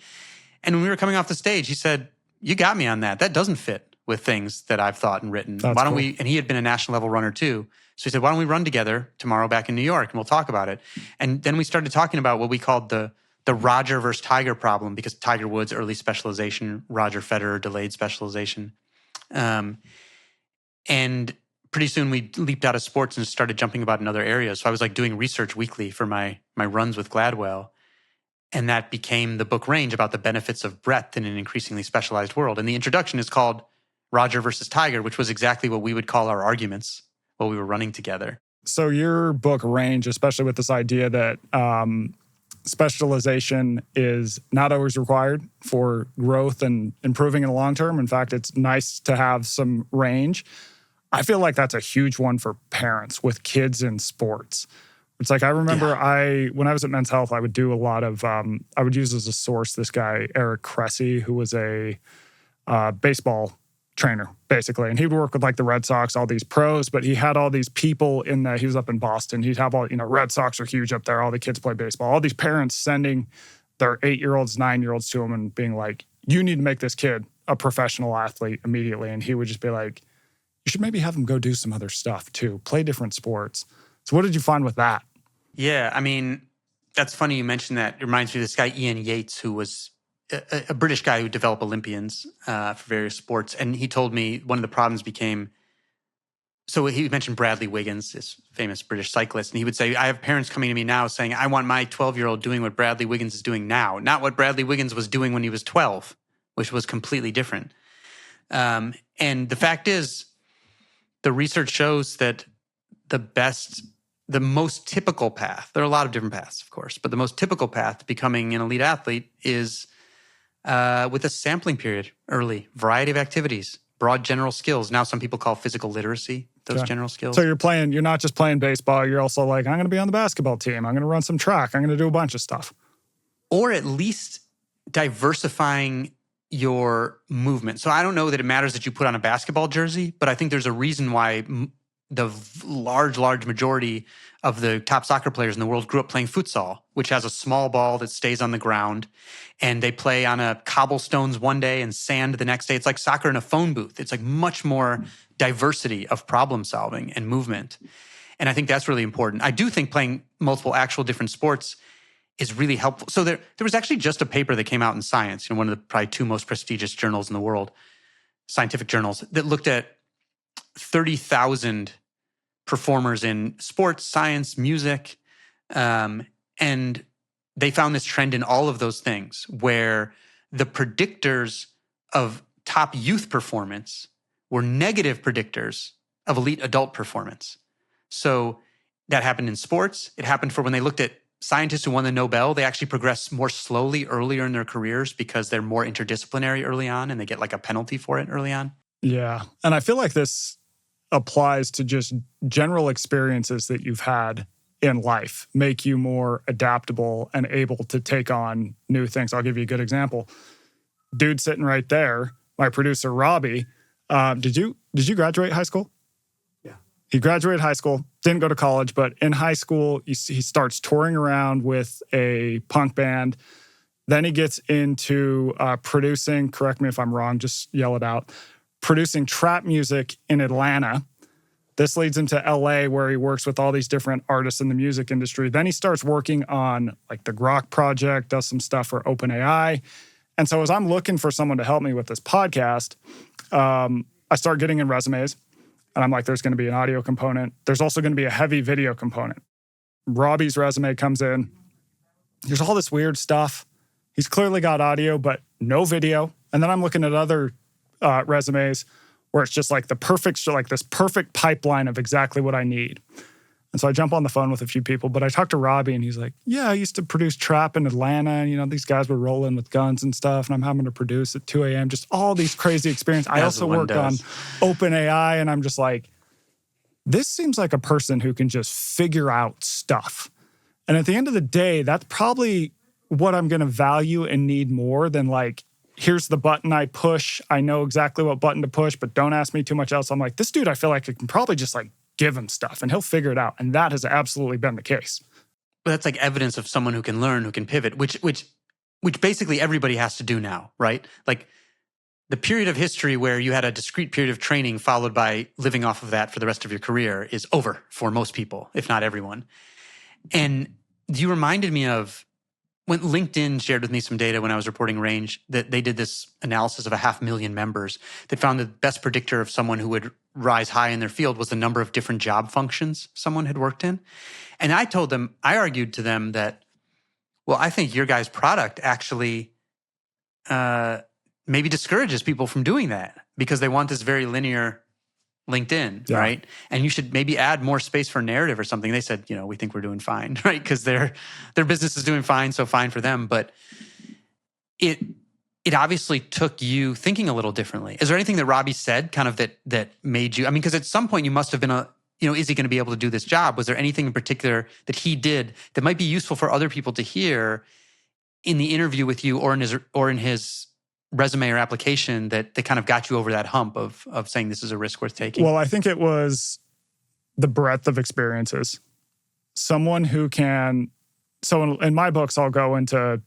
And when we were coming off the stage, he said, "You got me on that. That doesn't fit with things that I've thought and written. That's Why don't cool. we?" And he had been a national level runner too. So he said, "Why don't we run together tomorrow back in New York and we'll talk about it." And then we started talking about what we called the Roger versus Tiger problem, because Tiger Woods, early specialization, Roger Federer, delayed specialization. And pretty soon we leaped out of sports and started jumping about in other areas. So I was like doing research weekly for my runs with Gladwell. And that became the book Range, about the benefits of breadth in an increasingly specialized world. And the introduction is called Roger versus Tiger, which was exactly what we would call our arguments while we were running together. So your book Range, especially with this idea that specialization is not always required for growth and improving in the long term. In fact, it's nice to have some range. I feel like that's a huge one for parents with kids in sports. It's like, I remember when I was at Men's Health, I would do a lot of, I would use as a source this guy, Eric Cressy, who was a baseball trainer, basically. And he would work with like the Red Sox, all these pros, but he had all these people he was up in Boston. He'd have all, Red Sox are huge up there. All the kids play baseball. All these parents sending their 8-year-olds, 9-year-olds to him and being like, "You need to make this kid a professional athlete immediately." And he would just be like, you should maybe have them go do some other stuff too, play different sports. So what did you find with that? Yeah, I mean, that's funny you mentioned that. It reminds me of this guy, Ian Yates, who was a British guy who developed Olympians for various sports. And he told me one of the problems became, so he mentioned Bradley Wiggins, this famous British cyclist. And he would say, I have parents coming to me now saying, I want my 12-year-old doing what Bradley Wiggins is doing now, not what Bradley Wiggins was doing when he was 12, which was completely different. And the fact is, the research shows that the most typical path, there are a lot of different paths, of course, but the most typical path to becoming an elite athlete is with a sampling period early, variety of activities, broad general skills. Now some people call physical literacy those general skills. So you're not just playing baseball, you're also like, I'm going to be on the basketball team, I'm going to run some track, I'm going to do a bunch of stuff. Or at least diversifying your movement. So I don't know that it matters that you put on a basketball jersey, but I think there's a reason why the large majority of the top soccer players in the world grew up playing futsal, which has a small ball that stays on the ground, and they play on a cobblestones one day and sand the next day. It's like soccer in a phone booth. It's like much more diversity of problem solving and movement. And I think that's really important. I do think playing multiple actual different sports is really helpful. So there was actually just a paper that came out in Science, one of the probably two most prestigious journals in the world, scientific journals, that looked at 30,000 performers in sports, science, music, and they found this trend in all of those things where the predictors of top youth performance were negative predictors of elite adult performance. So that happened in sports. It happened for when they looked at scientists who won the Nobel, they actually progress more slowly earlier in their careers because they're more interdisciplinary early on and they get like a penalty for it early on. Yeah. And I feel like this applies to just general experiences that you've had in life, make you more adaptable and able to take on new things. I'll give you a good example. Dude sitting right there, my producer, Robbie, did you graduate high school? Yeah. He graduated high school, didn't go to college, but in high school, he starts touring around with a punk band. Then he gets into producing, correct me if I'm wrong, just yell it out, producing trap music in Atlanta. This leads him to LA, where he works with all these different artists in the music industry. Then he starts working on like the Grok project, does some stuff for OpenAI. And so as I'm looking for someone to help me with this podcast, I start getting in resumes. And I'm like, there's going to be an audio component. There's also going to be a heavy video component. Robbie's resume comes in. There's all this weird stuff. He's clearly got audio, but no video. And then I'm looking at other resumes where it's just like this perfect pipeline of exactly what I need. And so I jump on the phone with a few people, but I talked to Robbie and he's like, yeah, I used to produce trap in Atlanta. And, these guys were rolling with guns and stuff. And I'm having to produce at 2 a.m. Just all these crazy experiences. I also worked on OpenAI and I'm just like, this seems like a person who can just figure out stuff. And at the end of the day, that's probably what I'm going to value and need more than like, here's the button I push. I know exactly what button to push, but don't ask me too much else. I'm like, this dude, I feel like I can probably just like give him stuff and he'll figure it out. And that has absolutely been the case. But that's like evidence of someone who can learn, who can pivot, which basically everybody has to do now, right? Like the period of history where you had a discrete period of training followed by living off of that for the rest of your career is over for most people, if not everyone. And you reminded me of when LinkedIn shared with me some data when I was reporting Range, that they did this analysis of 500,000 members that found the best predictor of someone who would rise high in their field was the number of different job functions someone had worked in. And I argued to them that, well, I think your guys' product actually maybe discourages people from doing that because they want this very linear LinkedIn, yeah. Right? And you should maybe add more space for narrative or something. They said, we think we're doing fine, right? Because their business is doing fine, so fine for them. But it obviously took you thinking a little differently. Is there anything that Robbie said kind of that made you, because at some point you must have been is he going to be able to do this job? Was there anything in particular that he did that might be useful for other people to hear in the interview with you or in his resume or application that kind of got you over that hump of saying this is a risk worth taking? Well, I think it was the breadth of experiences. Someone who can, so in my books, I'll go into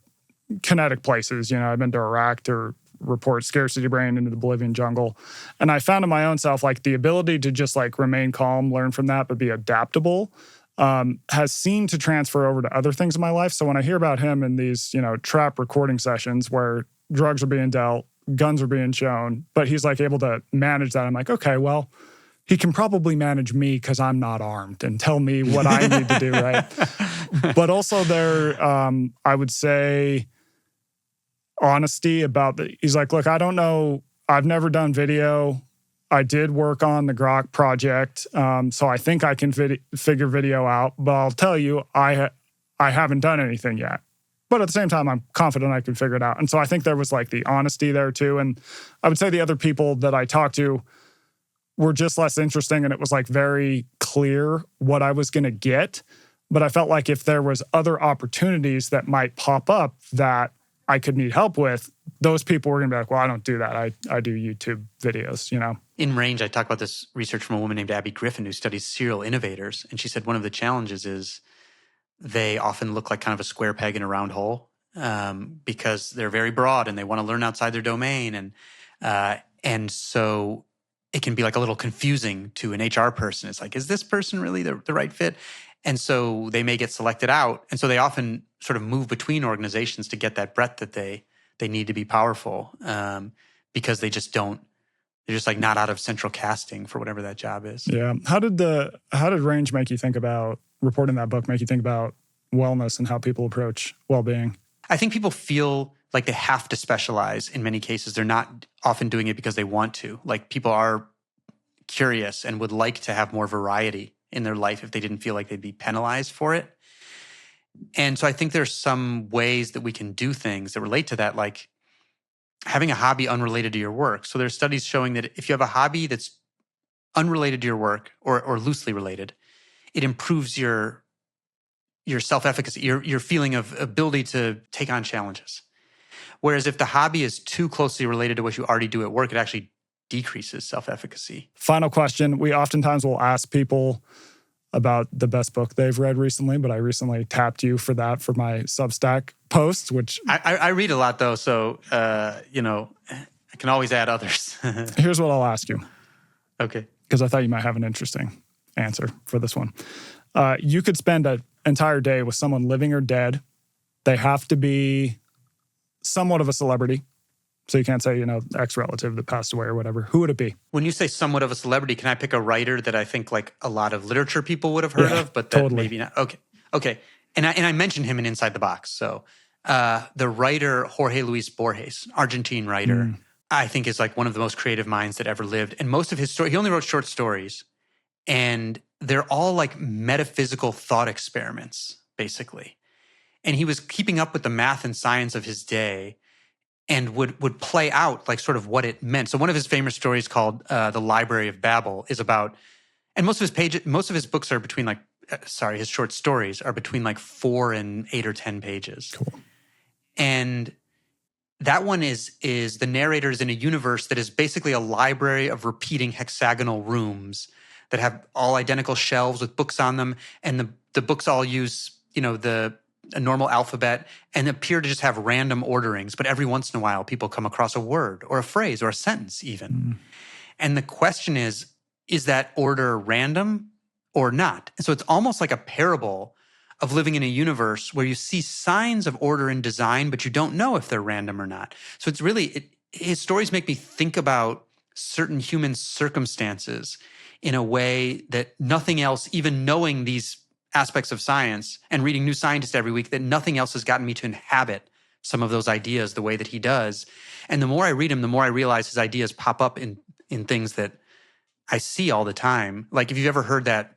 kinetic places. I've been to Iraq or report scarcity brain into the Bolivian jungle. And I found in my own self, like the ability to just like remain calm, learn from that, but be adaptable has seemed to transfer over to other things in my life. So when I hear about him in these, trap recording sessions where drugs are being dealt, guns are being shown, but he's like able to manage that, I'm like, okay, well, he can probably manage me because I'm not armed and tell me what I need to do, right? But also I would say, honesty about he's like, look, I don't know, I've never done video. I did work on the Grok project, so I think I can figure video out, but I'll tell you, I haven't done anything yet. But at the same time, I'm confident I can figure it out. And so I think there was like the honesty there too. And I would say the other people that I talked to were just less interesting, and it was like very clear what I was going to get. But I felt like if there was other opportunities that might pop up that I could need help with, those people were going to be like, well, I don't do that. I do YouTube videos, In Range, I talk about this research from a woman named Abby Griffin who studies serial innovators. And she said one of the challenges is they often look like kind of a square peg in a round hole because they're very broad and they want to learn outside their domain. And so it can be like a little confusing to an HR person. It's like, is this person really the right fit? And so they may get selected out. And so they often sort of move between organizations to get that breadth that they need to be powerful because they're just like not out of central casting for whatever that job is. Yeah. How did Range make you think about, reporting that book, make you think about wellness and how people approach well-being? I think people feel like they have to specialize in many cases. They're not often doing it because they want to. Like people are curious and would like to have more variety in their life if they didn't feel like they'd be penalized for it. And so I think there's some ways that we can do things that relate to that, like having a hobby unrelated to your work. So there's studies showing that if you have a hobby that's unrelated to your work or loosely related, it improves your self-efficacy, your feeling of ability to take on challenges. Whereas if the hobby is too closely related to what you already do at work, it actually decreases self-efficacy. Final question. We oftentimes will ask people about the best book they've read recently, but I recently tapped you for that for my Substack posts, which... I read a lot though, so, I can always add others. Here's what I'll ask you. Okay. Because I thought you might have an interesting answer for this one. You could spend an entire day with someone living or dead. They have to be somewhat of a celebrity. So you can't say, ex-relative that passed away or whatever. Who would it be? When you say somewhat of a celebrity, can I pick a writer that I think like a lot of literature people would have heard of, but that totally. Maybe not? Okay. And I mentioned him in Inside the Box. So the writer Jorge Luis Borges, Argentine writer, I think is like one of the most creative minds that ever lived. And most of his stories, he only wrote short stories. And they're all like metaphysical thought experiments, basically. And he was keeping up with the math and science of his day and would play out like sort of what it meant. So one of his famous stories called The Library of Babel is about, and most of his books are between his short stories are between like 4 and 8 or 10 pages. Cool. And that one is the narrator is in a universe that is basically a library of repeating hexagonal rooms that have all identical shelves with books on them. And the books all use, a normal alphabet and appear to just have random orderings. But every once in a while, people come across a word or a phrase or a sentence even. And the question is that order random or not? And so it's almost like a parable of living in a universe where you see signs of order and design, but you don't know if they're random or not. So it's really, his stories make me think about certain human circumstances in a way that nothing else, even knowing these aspects of science and reading New Scientist every week, that nothing else has gotten me to inhabit some of those ideas the way that he does. And the more I read him, the more I realize his ideas pop up in things that I see all the time. Like if you've ever heard that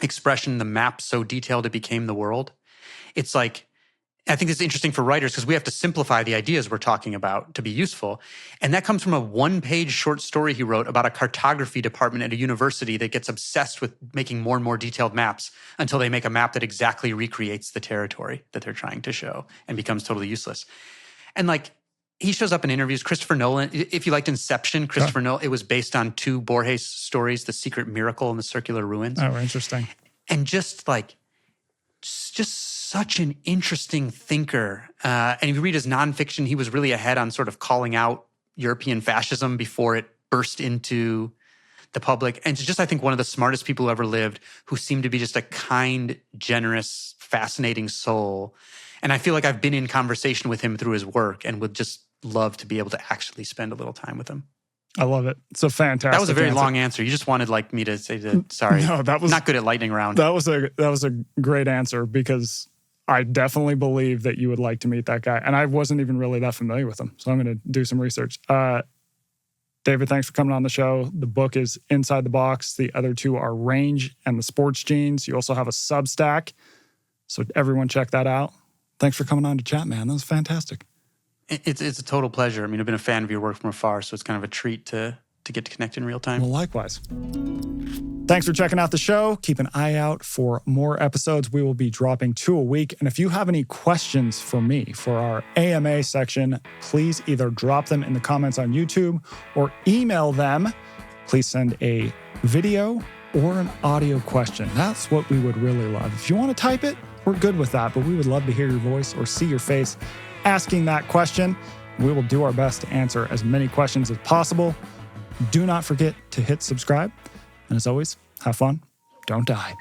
expression, the map so detailed it became the world. It's like, I think it's interesting for writers because we have to simplify the ideas we're talking about to be useful. And that comes from a 1-page short story he wrote about a cartography department at a university that gets obsessed with making more and more detailed maps until they make a map that exactly recreates the territory that they're trying to show and becomes totally useless. And like, he shows up in interviews. Christopher Nolan, if you liked Inception, Christopher Nolan, it was based on 2 Borges stories, The Secret Miracle and The Circular Ruins. Oh, interesting. And just just such an interesting thinker. And if you read his nonfiction, he was really ahead on sort of calling out European fascism before it burst into the public. And just, I think, one of the smartest people who ever lived, who seemed to be just a kind, generous, fascinating soul. And I feel like I've been in conversation with him through his work and would just love to be able to actually spend a little time with him. I love it. It's a fantastic That was a very answer. long answer. You just wanted like me to say that. Sorry. No, that was not good at lightning round. That was a great answer, because I definitely believe that you would like to meet that guy. And I wasn't even really that familiar with him. So I'm going to do some research. David, thanks for coming on the show. The book is Inside the Box. The other two are Range and the Sports Genes. You also have a Substack. So everyone check that out. Thanks for coming on to chat, man. That was fantastic. It's a total pleasure. I mean, I've been a fan of your work from afar, so it's kind of a treat to get to connect in real time. Well, likewise. Thanks for checking out the show. Keep an eye out for more episodes. We will be dropping 2 a week. And if you have any questions for me for our AMA section, please either drop them in the comments on YouTube or email them. Please send a video or an audio question. That's what we would really love. If you want to type it, we're good with that, but we would love to hear your voice or see your face asking that question. We will do our best to answer as many questions as possible. Do not forget to hit subscribe. And as always, have fun. Don't die.